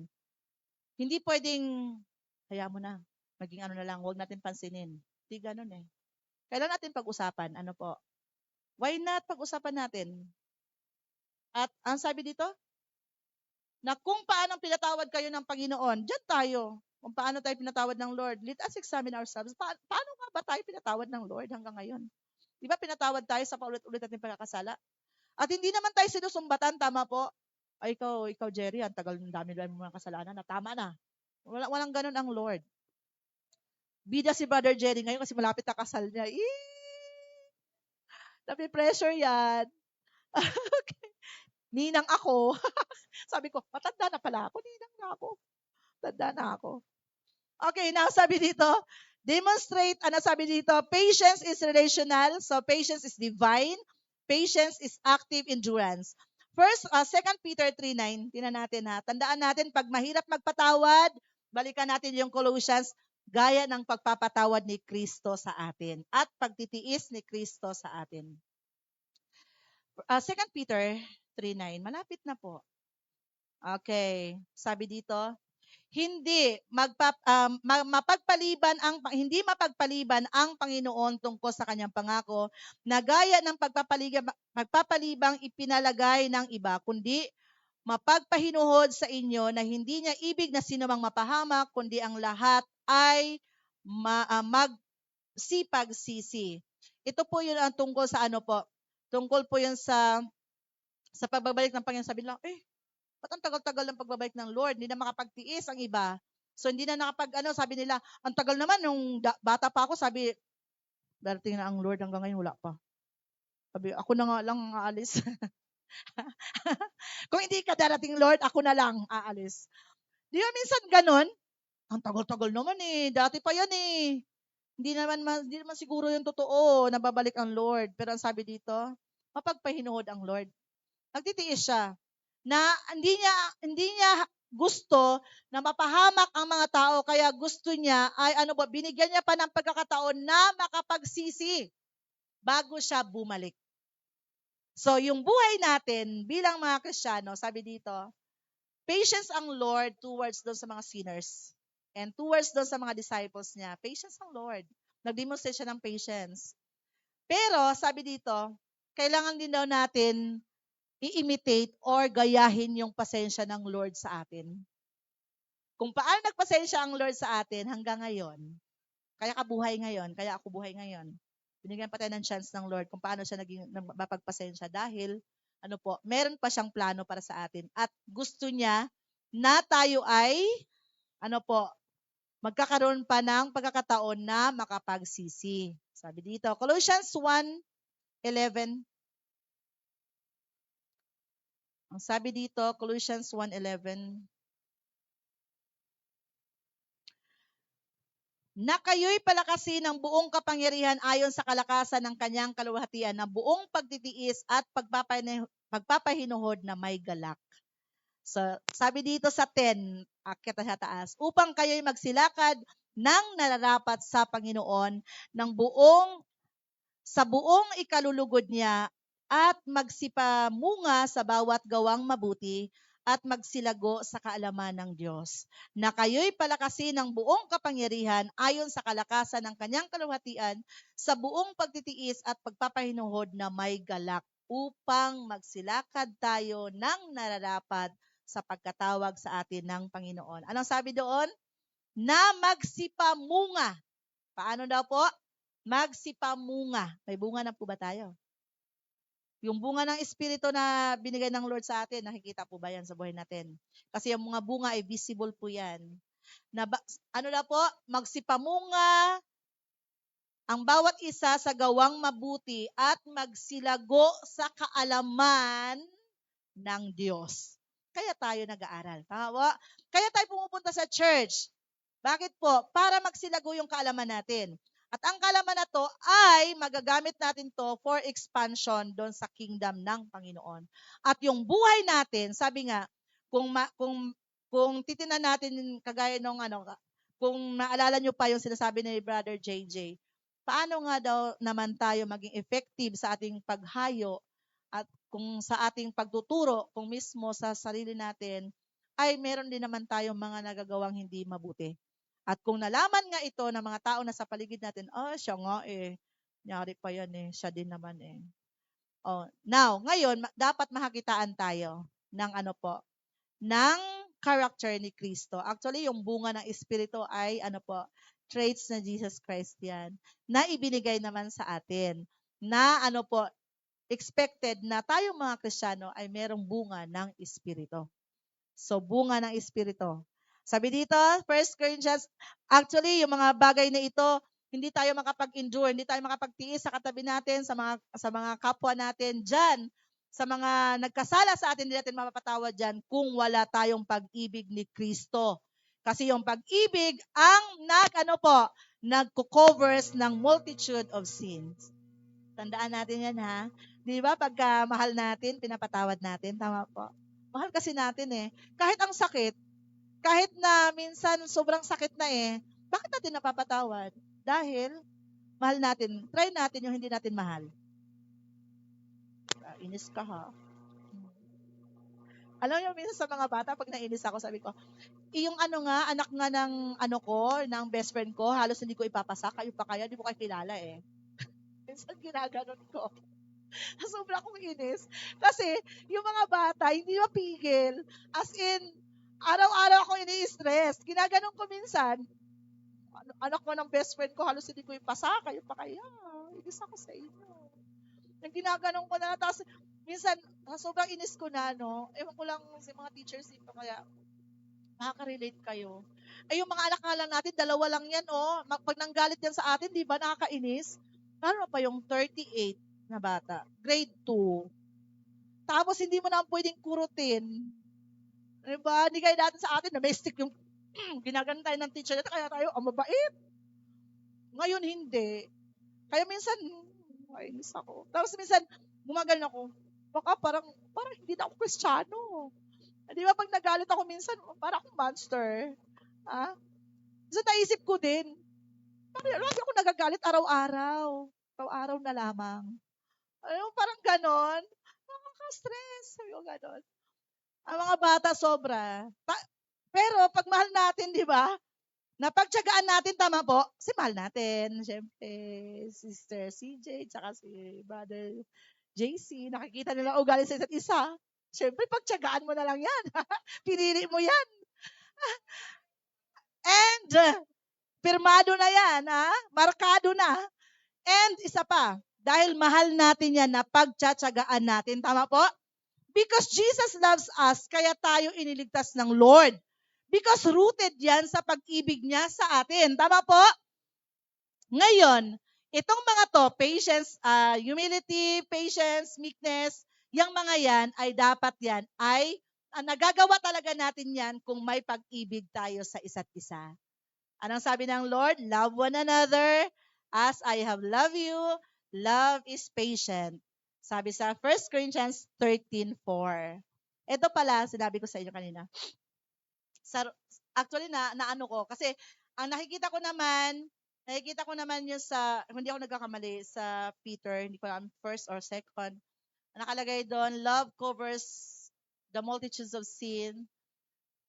Hindi pwedeng hayaan mo na, maging na lang, huwag natin pansinin. Hindi ganoon eh. Kailan natin pag-usapan? Ano po? Why not pag-usapan natin? At ang sabi dito, na kung paano pinatawad kayo ng Panginoon, diyan tayo. Kung paano tayo pinatawad ng Lord. Let us examine ourselves. Paano nga ba tayo pinatawad ng Lord hanggang ngayon? Di ba pinatawad tayo sa paulit-ulit natin pagkakasala? At hindi naman tayo sinusumbatan, tama po? Ay, ikaw Jerry, ang tagal ng dami-dami mo ng kasalanan na tama na. Walang ganun ang Lord. Bida si Brother Jerry ngayon kasi malapit na kasal niya. Napi-pressure yan. Okay. Ninang ako. Sabi ko, matanda na pala ako. Ninang na ako. Tanda na ako. Okay, now sabi dito, demonstrate, sabi dito, patience is relational, so patience is divine, patience is active endurance. First, 2 Peter 3:9, tingnan natin ha. Tandaan natin, pag mahirap magpatawad, balikan natin yung Colossians, gaya ng pagpapatawad ni Kristo sa atin at pagtitiis ni Kristo sa atin. 2 Peter 3:9, malapit na po. Okay, sabi dito, hindi mapagpaliban ang Panginoon tungkol sa kanyang pangako na gaya ng pagpapalibang ipinalagay ng iba, kundi mapagpahinuhod sa inyo na hindi niya ibig na sinumang mapahamak, kundi ang lahat ay magsipagsisi. Ito po yun ang tungkol sa tungkol po yun sa pagbabalik ng Panginoon. Sabi lang, ba't ang tagal-tagal ng pagbabalik ng Lord? Hindi na makapagtiis ang iba. So, hindi na sabi nila, ang tagal naman, nung bata pa ako, sabi, darating na ang Lord, hanggang ngayon wala pa. Sabi, ako na nga lang aalis. Kung hindi ka darating, Lord, ako na lang aalis. Di ba minsan ganon? Ang tagal-tagal naman dati pa yan Hindi naman siguro yung totoo na babalik ang Lord. Pero ang sabi dito, mapagpahinuhod ang Lord. Nagtitiis siya na hindi niya gusto na mapahamak ang mga tao, kaya gusto niya ay binigyan niya pa ng pagkakataon na makapagsisi bago siya bumalik. So yung buhay natin bilang mga Kristiyano, sabi dito, patience ang Lord towards doon sa mga sinners and towards doon sa mga disciples niya. Patience ang Lord. Nag-demonstrate siya ng patience. Pero sabi dito, kailangan din daw natin i-imitate or gayahin yung pasensya ng Lord sa atin. Kung paano nagpasensya ang Lord sa atin hanggang ngayon, kaya ako buhay ngayon, binigyan pa tayo ng chance ng Lord kung paano siya naging mapagpasensya dahil, meron pa siyang plano para sa atin at gusto niya na tayo ay, magkakaroon pa ng pagkakataon na makapagsisi. Sabi dito, Colossians 1:11. Ang sabi dito, Colossians 1:11, na kayo'y palakasin ng buong kapangyarihan ayon sa kalakasan ng kanyang kaluwalhatian na buong pagtitiis at pagpapahinuhod na may galak. So, sabi dito sa 10, akyat sa taas, upang kayo'y magsilakad ng nararapat sa Panginoon sa buong ikalulugod niya at magsipamunga sa bawat gawang mabuti at magsilago sa kaalaman ng Diyos. Na kayo'y palakasin ng buong kapangyarihan ayon sa kalakasan ng kanyang kaluwalhatian sa buong pagtitiis at pagpapahinuhod na may galak upang magsilakad tayo ng nararapat sa pagkatawag sa atin ng Panginoon. Anong sabi doon? Na magsipamunga. Paano daw po? Magsipamunga. May bunga na po ba tayo? Yung bunga ng Espiritu na binigay ng Lord sa atin, nakikita po ba yan sa buhay natin? Kasi yung mga bunga ay visible po yan. Magsipamunga ang bawat isa sa gawang mabuti at magsilago sa kaalaman ng Diyos. Kaya tayo nag-aaral. Tama po? Kaya tayo pumupunta sa church. Bakit po? Para magsilago yung kaalaman natin. At ang kaalaman na to ay magagamit natin to for expansion doon sa kingdom ng Panginoon. At yung buhay natin, sabi nga, kung titinan natin kagaya nung kung naalala nyo pa yung sinasabi ni Brother JJ, paano nga daw naman tayo maging effective sa ating paghayo at kung sa ating pagtuturo, kung mismo sa sarili natin, ay meron din naman tayong mga nagagawang hindi mabuti. At kung nalaman nga ito ng mga tao na sa paligid natin, siya nga nyari pa yan siya din naman now, ngayon, dapat mahakitaan tayo ng ng character ni Kristo. Actually, yung bunga ng Espiritu ay traits na Jesus Christ yan, na ibinigay naman sa atin, na expected na tayong mga Kristiyano ay merong bunga ng Espiritu. So, bunga ng Espiritu. Sabi dito, 1 Corinthians, actually, yung mga bagay na ito, hindi tayo makapag-endure, hindi tayo makapagtiis sa katabi natin, sa mga kapwa natin dyan, sa mga nagkasala sa atin, hindi natin mapapatawad dyan kung wala tayong pag-ibig ni Kristo. Kasi yung pag-ibig ang nagko-covers ng multitude of sins. Tandaan natin yan, ha? Di ba, pagka mahal natin, pinapatawad natin. Tama po. Mahal kasi natin Kahit ang sakit, kahit na minsan sobrang sakit na bakit natin napapatawad? Dahil mahal natin. Try natin yung hindi natin mahal. Inis ka, ha? Alam niyo, minsan sa mga bata, pag nainis ako, sabi ko, yung anak nga ng ng best friend ko, halos hindi ko ipapasa, kayo pa kaya, di ko kayo kilala Minsan ginaganon ko. Sobra akong inis. Kasi, yung mga bata, hindi mapigil. As in, araw-araw ako ini-stress. Ginaganon ko minsan, anak mo ng best friend ko, halos hindi ko ipasa, kayo pa kaya. Inis ako sa inyo. Yung ginaganon ko na, tapos, minsan, sobrang inis ko na, ewan ko lang sa mga teachers dito, kaya, makaka-relate kayo. Ay, yung mga anak nga lang natin, 2 lang yan, Pag nanggalit yan sa atin, di ba, nakakainis? Lalo pa yung 38 na bata, grade 2. Tapos, hindi mo na pwedeng kurutin. Diba? Hindi kayo dati sa atin, domestic yung ginagano tayo ng teacher natin, kaya tayo, mabait. Ngayon, hindi. Kaya minsan, inis ako. Tapos minsan, gumagal ako. Baka parang hindi na ako Kristiyano. Di ba pag nagalit ako minsan, parang akong monster. So naisip ko din, lagi ako nagagalit araw-araw. Araw-araw na lamang. Parang ganon. Nakaka-stress. Sabi ko ganon. Ang mga bata sobra. Pero pag mahal natin, di ba? Napagtyagaan natin, tama po, si mahal natin. Siyempre, Sister CJ, tsaka si Brother JC, nakikita nila ugali sa isa't isa. Siyempre, pagtyagaan mo na lang yan. Pinili mo yan. And, pirmado na yan, markado na. And, isa pa, dahil mahal natin yan, napagtsatsagaan natin, tama po? Because Jesus loves us, kaya tayo iniligtas ng Lord. Because rooted yan sa pag-ibig niya sa atin. Tama po? Ngayon, itong mga to, patience, humility, patience, meekness, yung mga yan ay dapat yan ay nagagawa talaga natin yan kung may pag-ibig tayo sa isa't isa. Anong sabi ng Lord? Love one another as I have loved you. Love is patient. Sabi sa 1 Corinthians 13:4. Ito pala, sinabi ko sa inyo kanina. Actually, naano ko. Kasi, ang nakikita ko naman yung hindi ako nagkakamali, sa Peter, hindi ko alam, first or second. Nakalagay doon, love covers the multitudes of sin.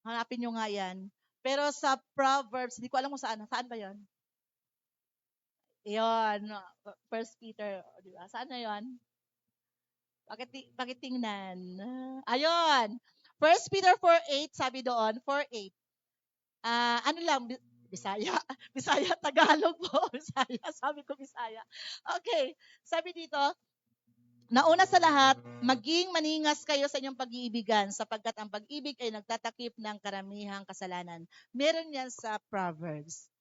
Hanapin nyo nga yan. Pero sa Proverbs, hindi ko alam kung saan. Saan ba yon? Yon, First Peter, di ba? Saan na yon? Pakitingnan. Ayun. 1 Peter 4:8, sabi doon, 4:8. Ano lang, Bisaya. Bisaya, Tagalog po. Bisaya, sabi ko Bisaya. Okay, sabi dito, nauna sa lahat, maging maningas kayo sa inyong pag-iibigan sapagkat ang pag-ibig ay nagtatakip ng karamihang kasalanan. Meron yan sa Proverbs.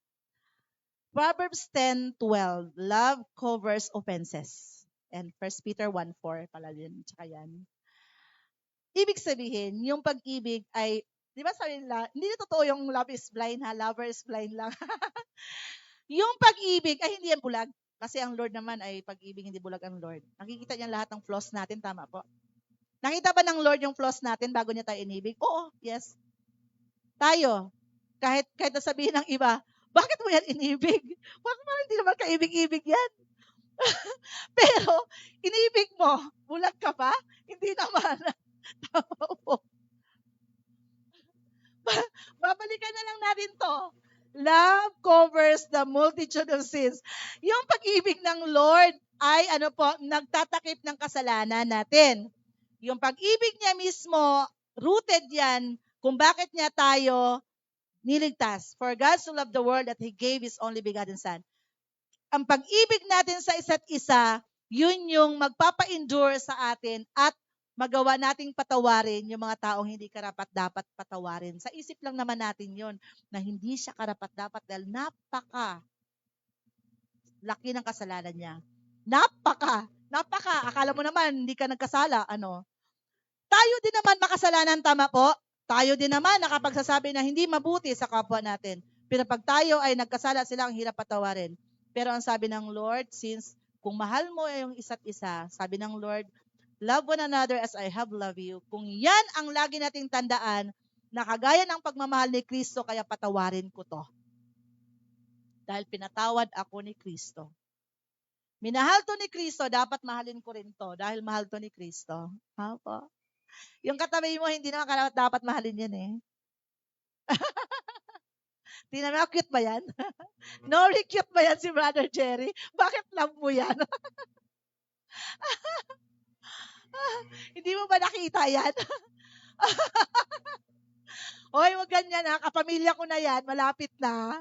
Proverbs 10:12, love covers offenses. And 1 Peter 1:4 pala din, tsaka yan. Ibig sabihin, yung pag-ibig ay, di ba sabi nila, hindi na totoo yung love is blind ha, lover is blind lang. Yung pag-ibig ay hindi yan bulag. Kasi ang Lord naman ay pag-ibig, hindi bulag ang Lord. Nakikita niya lahat ng flaws natin, tama po. Nakita ba ng Lord yung flaws natin bago niya tayo inibig? Oo, yes. Tayo, kahit nasabihin ng iba, bakit mo yan inibig? Bakit mo hindi naman kaibig-ibig yan? Pero, inibig mo, bulag ka ba? Hindi naman. Tama po. Babalikan na lang natin to. Love covers the multitude of sins. Yung pag-ibig ng Lord ay nagtatakip ng kasalanan natin. Yung pag-ibig niya mismo, rooted yan kung bakit niya tayo niligtas. For God so loved the world that He gave His only begotten Son. Ang pag-ibig natin sa isa't isa, yun yung magpapa-endure sa atin at magawa nating patawarin yung mga taong hindi karapat-dapat patawarin. Sa isip lang naman natin yun, na hindi siya karapat-dapat dahil laki ng kasalanan niya. Akala mo naman, hindi ka nagkasala, Tayo din naman makasalanan, tama po? Tayo din naman nakapagsasabi na hindi mabuti sa kapwa natin. Pero pag tayo ay nagkasala, sila ang hirap patawarin. Pero ang sabi ng Lord, since kung mahal mo yung isa't isa, sabi ng Lord, love one another as I have loved you. Kung yan ang lagi nating tandaan, na kagaya ng pagmamahal ni Kristo, kaya patawarin ko to. Dahil pinatawad ako ni Kristo. Minahal to ni Kristo, dapat mahalin ko rin to. Dahil mahal to ni Kristo. Apo. Yung katabi mo, hindi naman dapat mahalin yan eh. Tingnan mo, cute ba yan? Nori, cute ba yan si Brother Jerry? Bakit love mo yan? Hindi mo ba nakita yan? Hoy, wag ganyan ha. Kapamilya ko na yan. Malapit na.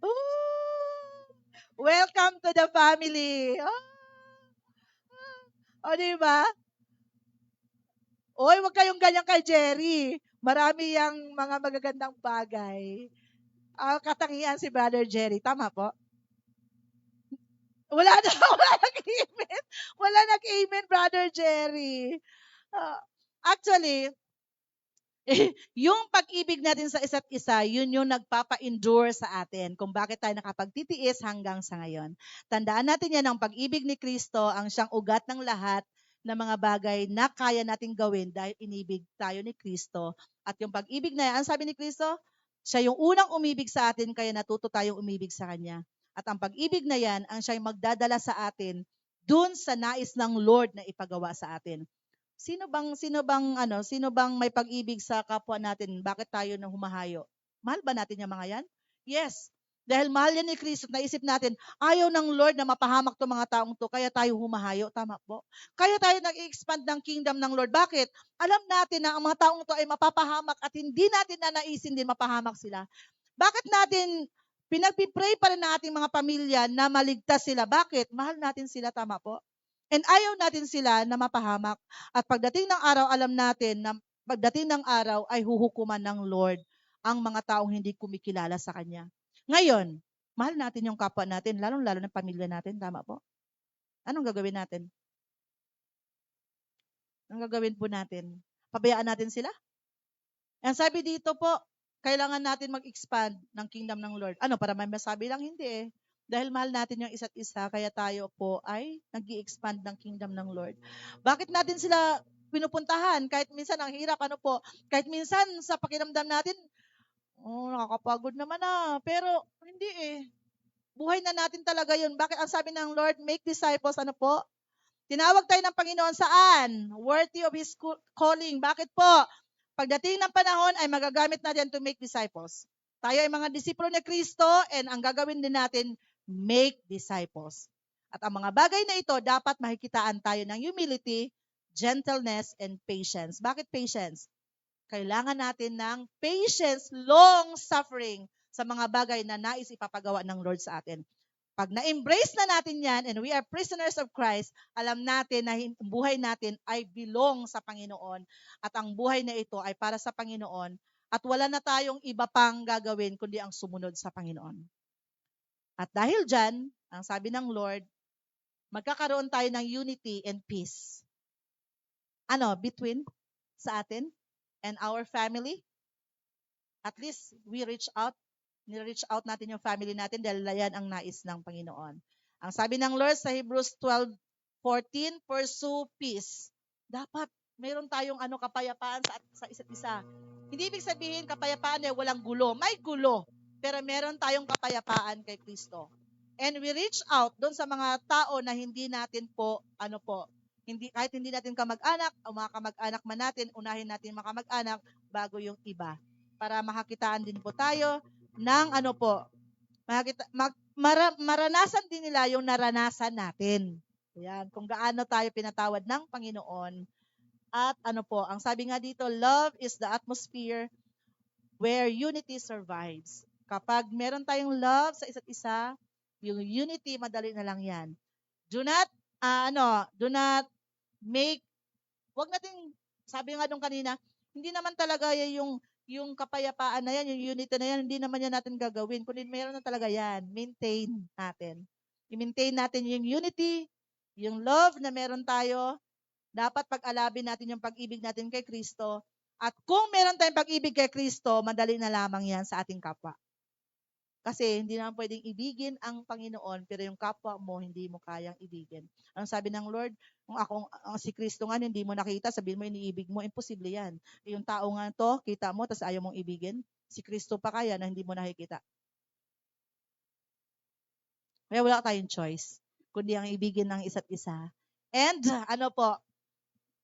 Ooh, welcome to the family. O, diba? Hoy, wag kayong ganyan kay Jerry. Marami yung mga magagandang bagay. Katangian si Brother Jerry. Tama po? Wala nag-amen. Wala nag-amen, Brother Jerry. Actually, yung pag-ibig natin sa isa't isa, yun yung nagpapa-endure sa atin kung bakit tayo nakapagtitiis hanggang sa ngayon. Tandaan natin yan, ang pag-ibig ni Kristo ang siyang ugat ng lahat ng mga bagay na kaya nating gawin dahil inibig tayo ni Kristo. At yung pag-ibig na yan, ang sabi ni Kristo, siya yung unang umibig sa atin, kaya natuto tayong umibig sa Kanya. At ang pag-ibig na yan, ang siya yung magdadala sa atin dun sa nais ng Lord na ipagawa sa atin. Sino bang may pag-ibig sa kapwa natin? Bakit tayo na humahayo? Mahal ba natin yung mga yan? Yes. Dahil mahal yan ni Kristo, naisip natin, ayaw ng Lord na mapahamak to mga taong to, kaya tayo humahayo. Tama po. Kaya tayo nag-expand ng kingdom ng Lord. Bakit? Alam natin na ang mga taong to ay mapapahamak at hindi natin nanaisin din mapahamak sila. Bakit natin pinagpipray pa rin ng ating mga pamilya na maligtas sila? Bakit? Mahal natin sila, tama po. And ayaw natin sila na mapahamak. At pagdating ng araw, alam natin na pagdating ng araw ay huhukuman ng Lord ang mga taong hindi kumikilala sa Kanya. Ngayon, mahal natin yung kapwa natin, lalong-lalo ng pamilya natin. Tama po? Anong gagawin natin? Anong gagawin po natin? Pabayaan natin sila? Ang sabi dito po, kailangan natin mag-expand ng kingdom ng Lord. Para may masabi lang? Hindi eh. Dahil mahal natin yung isa't isa, kaya tayo po ay nag-i-expand ng kingdom ng Lord. Bakit natin sila pinupuntahan? Kahit minsan ang hirap, kahit minsan sa pakiramdam natin, nakakapagod naman pero hindi eh. Buhay na natin talaga yun. Bakit ang sabi ng Lord, make disciples, Tinawag tayo ng Panginoon saan? Worthy of His calling. Bakit po? Pagdating ng panahon ay magagamit natin to make disciples. Tayo ay mga disipulo ni Kristo and ang gagawin din natin, make disciples. At ang mga bagay na ito, dapat makikitaan tayo ng humility, gentleness, and patience. Bakit patience? Kailangan natin ng patience, long suffering sa mga bagay na nais ipapagawa ng Lord sa atin. Pag na-embrace na natin yan and we are prisoners of Christ, alam natin na buhay natin ay belong sa Panginoon at ang buhay na ito ay para sa Panginoon at wala na tayong iba pang gagawin kundi ang sumunod sa Panginoon. At dahil dyan, ang sabi ng Lord, magkakaroon tayo ng unity and peace. Between sa atin and our family. At least we reach out. Ni-reach out natin yung family natin dahil yan ang nais ng Panginoon. Ang sabi ng Lord sa Hebrews 12:14, pursue peace. Dapat mayroon tayong kapayapaan sa isa't isa. Hindi ibig sabihin kapayapaan ay walang gulo. May gulo. Pero meron tayong kapayapaan kay Kristo. And we reach out doon sa mga tao na hindi natin kahit hindi natin kamag-anak o mga kamag-anak man natin, unahin natin mga kamag-anak bago yung iba. Para makakitaan din po tayo ng maranasan din nila yung naranasan natin. Ayan, kung gaano tayo pinatawad ng Panginoon. At ang sabi nga dito, love is the atmosphere where unity survives. Kapag meron tayong love sa isa't isa, yung unity, madali na lang yan. Do not make, wag natin, sabi nga nung kanina, hindi naman talaga yung kapayapaan na yan, yung unity na yan, hindi naman yan natin gagawin. Kundi meron na talaga yan. Maintain natin. I-maintain natin yung unity, yung love na meron tayo. Dapat pag-alabin natin yung pag-ibig natin kay Kristo. At kung meron tayong pag-ibig kay Kristo, madali na lamang yan sa ating kapwa. Kasi hindi naman pwedeng ibigin ang Panginoon, pero yung kapwa mo, hindi mo kayang ibigin. Ang sabi ng Lord, kung si Kristo nga, hindi mo nakita, sabihin mo, iniibig mo, imposible yan. Yung tao nga to, kita mo, tapos ayaw mong ibigin. Si Kristo pa kaya na hindi mo nakikita. Kaya wala tayong choice, kundi ang ibigin ng isa't isa. And,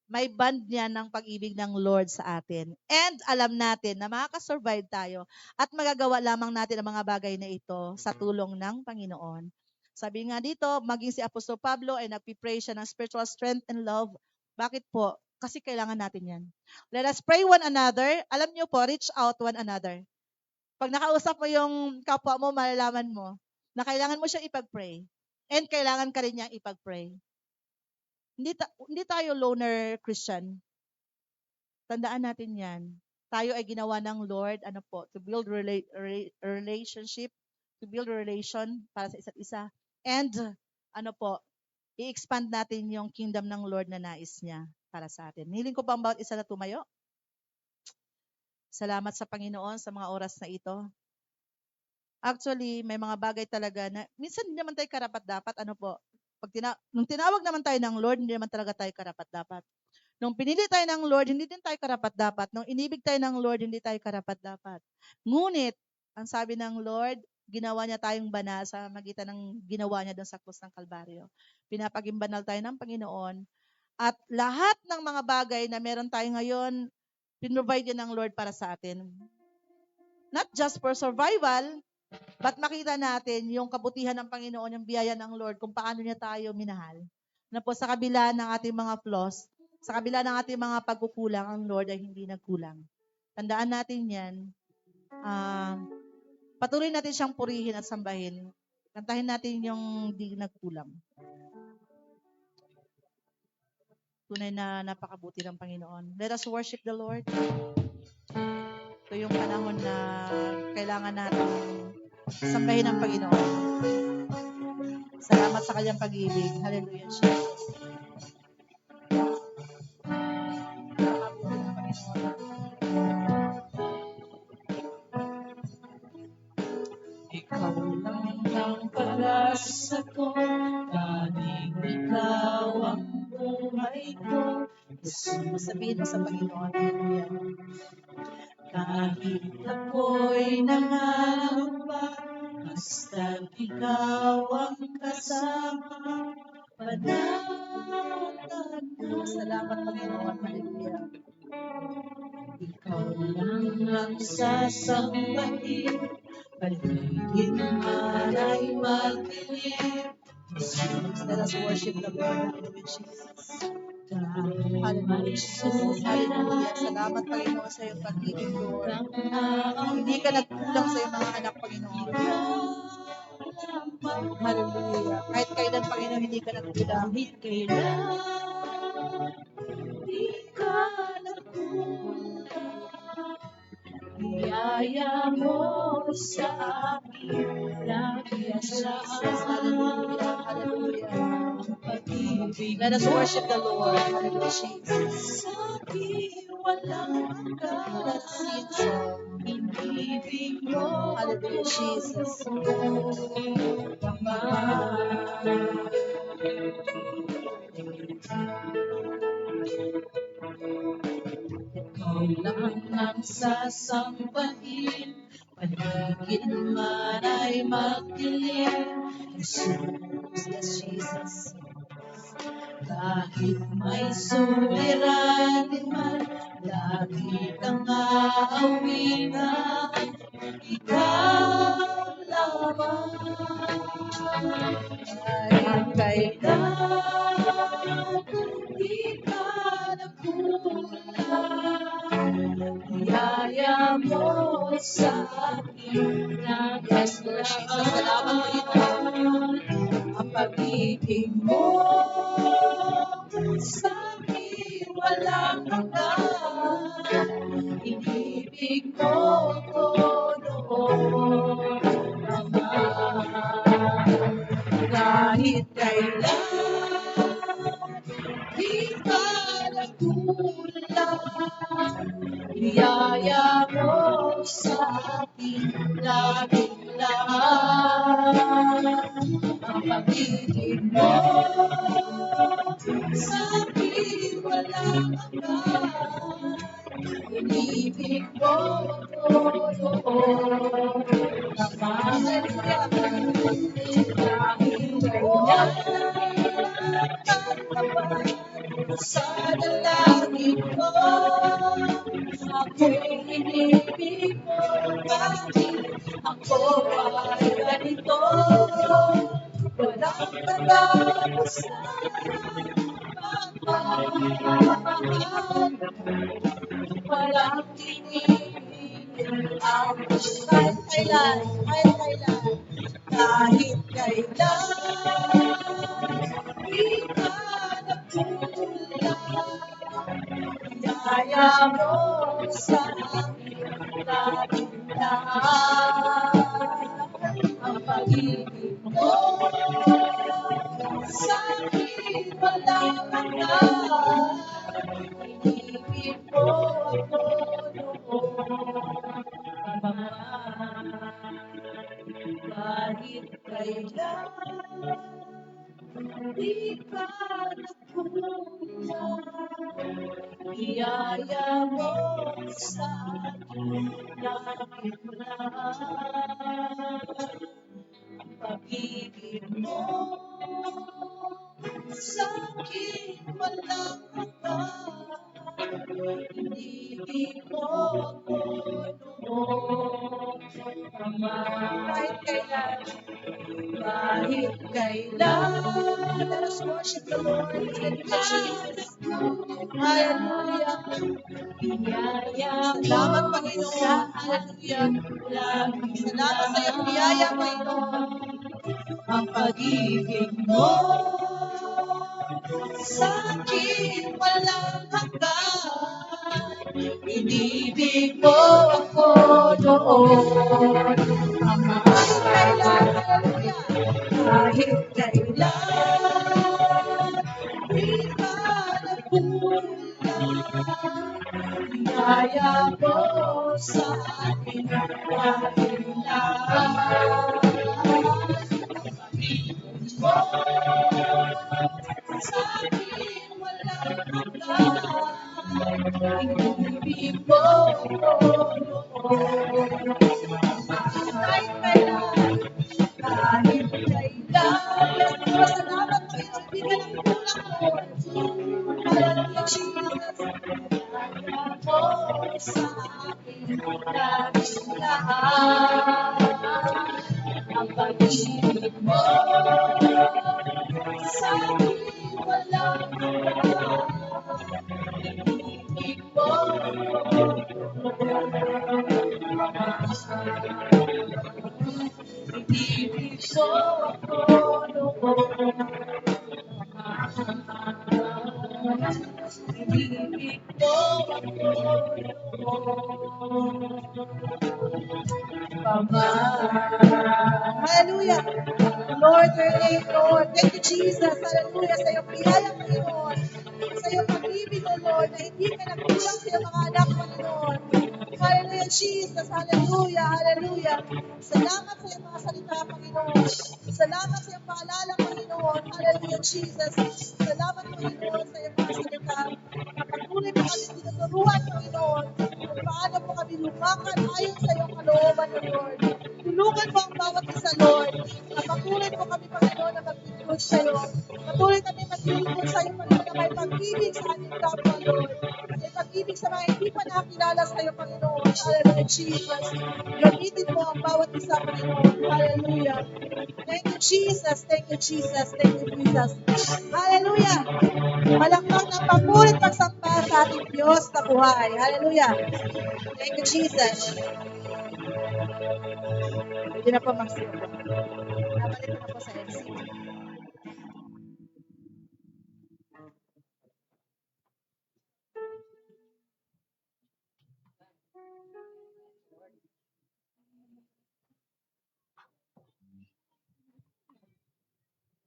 may band niya ng pag-ibig ng Lord sa atin. And alam natin na makakasurvive tayo at magagawa lamang natin ang mga bagay na ito sa tulong ng Panginoon. Sabi nga dito, maging si Apostol Pablo ay nagpipray siya ng spiritual strength and love. Bakit po? Kasi kailangan natin yan. Let us pray one another. Alam niyo po, reach out one another. Pag nakausap mo yung kapwa mo, malalaman mo na kailangan mo siya ipag-pray. And kailangan ka rin niya ipag-pray. Hindi tayo loner Christian. Tandaan natin yan. Tayo ay ginawa ng Lord, to build relationship, to build relation para sa isa't isa. And, i-expand natin yung kingdom ng Lord na nais niya para sa atin. Hiling ko pa ang bawat isa na tumayo. Salamat sa Panginoon sa mga oras na ito. Actually, may mga bagay talaga na, minsan hindi naman tayo karapat-dapat, nung tinawag naman tayo ng Lord, hindi naman talaga tayo karapat-dapat. Nung pinili tayo ng Lord, hindi din tayo karapat-dapat. Nung inibig tayo ng Lord, hindi tayo karapat-dapat. Ngunit, ang sabi ng Lord, ginawa niya tayong banal sa magitan ng ginawa niya doon sa krus ng Kalbaryo. Pinapaging banal tayo ng Panginoon. At lahat ng mga bagay na meron tayo ngayon, pinrovide yan ng Lord para sa atin. Not just for survival, but makita natin yung kabutihan ng Panginoon, yung biyaya ng Lord, kung paano niya tayo minahal. Na po sa kabila ng ating mga flaws, sa kabila ng ating mga pagkukulang, ang Lord ay hindi nagkulang. Tandaan natin yan. Patuloy natin siyang purihin at sambahin. Kantahin natin yung di nagkulang. Tunay na napakabuti ng Panginoon. Let us worship the Lord. Ito yung panahon na kailangan natin sambahin ang Panginoon. Salamat sa kanyang pag-ibig. Hallelujah, Jesus. Ikaw lang ang pag-asa ko, tanging ikaw ang buhay ko. Jesus, sabihin mo sa Panginoon. Hallelujah. Kahit ako'y nangangamba, basta't ikaw ang kasama, panatag na. Salamat, Panginoon. Hallelujah. Ikaw lang ang sasambahin, paligid man ay madilim. Let us worship the Lord. Hallelujah, Jesus. Hallelujah, Jesus. Hallelujah. Salamat, Panginoon, sa iyong pag-ibig, Lord. Hindi ka nagkulang sa iyong mga anak, Panginoon. Hallelujah. Kahit kailan, Panginoon, hindi ka nagkulang. Kahit kailan di ka nagkulang, biyaya mo sa akin lagi sa Hallelujah. Hallelujah. pag-ibig Let us worship the Lord. Hallelujah, Jesus. sa diwa. walang hanggan. Let's sing song. Inibig mo Hallelujah, Jesus. Ama. Ikaw lang ang sasambahin, paligid man ay magdilim. Jesus, yes, Jesus. Kahit may suliranin man, lagi kang aawinan. Ikaw lamang, kahit kailan, di ka nagkulang. Biyaya mo sa akin nagkaslaan. Ang pag-ibig mo sa akin walang hanggan. Inibig mo ko noon, Ama. Kahit kailan, di ka nagkulang. Biyaya mo sa akin laging lahat. Ang pag-ibig mo sa akin walang hanggan. Inibig mo ko noon, Ama. Dahil kailan sa dalangin ko, ako'y inibig mo. Bakit ako ay ganito? Walang katapusan ang pagmamahal. Walang tinigil ang Kahit kailan, kahit kailan. kahit kailan, di ka nagkulang. Biyaya mo sa akin laging lahat. Ang pag-ibig mo sa akin walang hanggan. Inibig mo ako noon, Ama. Kahit kailan, di ka nagkulang. Biyaya mo sa akin laging lahat. Ang pag-ibig mo sa akin walang hanggan. Inibig mo ako noon, Ama. Kahit kailan, kahit kailan. Let us worship the Lord. Thank you, Jesus. Hallelujah. Biyaya Salamat, mo Panginoon. sa Hallelujah. laging Salamat sa iyong biyaya, Panginoon. ang pag-ibig mo sa akin walang hanggan. Inibig mo ako noon, Ama. Hallelujah. Kahit kailan, di ka nagkulang. Biyaya mo sa akin laging lahat. Mo sa akin walang hanggan. Inibig mo ako noon, kahit kailan, kahit kailan. Salamat, Panginoon. Hindi ka nang kulang, Lord. Hallelujah, Jesus. Biyaya mo sa akin laging lahat. Ang pag-ibig mo sa akin walang hanggan. Inibig mo inibig mo ako noon, inibig mo ako noon, Ama. Hallelujah. Lord, your name, Lord. Thank you, Jesus. Hallelujah. Sa iyong biyaya, Panginoon. Sa iyong pag-ibig, pag-ibig, O Lord, na hindi ka nagkulang sa iyong mga anak, Panginoon. Hallelujah, Jesus. Hallelujah, hallelujah. Salamat sa iyong mga salita, Panginoon. Salamat sa iyong paalala, Panginoon. Hallelujah, Jesus. Salamat, Panginoon, sa iyong mga salita. Patuloy mo kami tinuturuan, Panginoon, kung paano po kami lumakad ayon sa iyong kalooban, O Lord. Tulungan mo ang bawat isa, Lord. Na patuloy po kami, Panginoon, na maglingkod sa iyo. Patuloy kami maglingkod sa iyo, Panginoon, na may pag-ibig sa ating kapwa, Lord. May pag-ibig sa mga hindi pa nakakilala sa iyo, Panginoon. Hallelujah, Jesus. Gamitin mo ang bawat isa, Panginoon. Hallelujah. Thank you, Jesus. Thank you, Jesus. Thank you, Jesus. Hallelujah. Malakpak ng pamulit pagsamba sa ating Diyos na buhay. Hallelujah. Thank you, Jesus. Pwede na po magsiupo. Nabalik ko na po sa MC.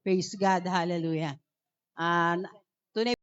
Praise God. Hallelujah. Tunay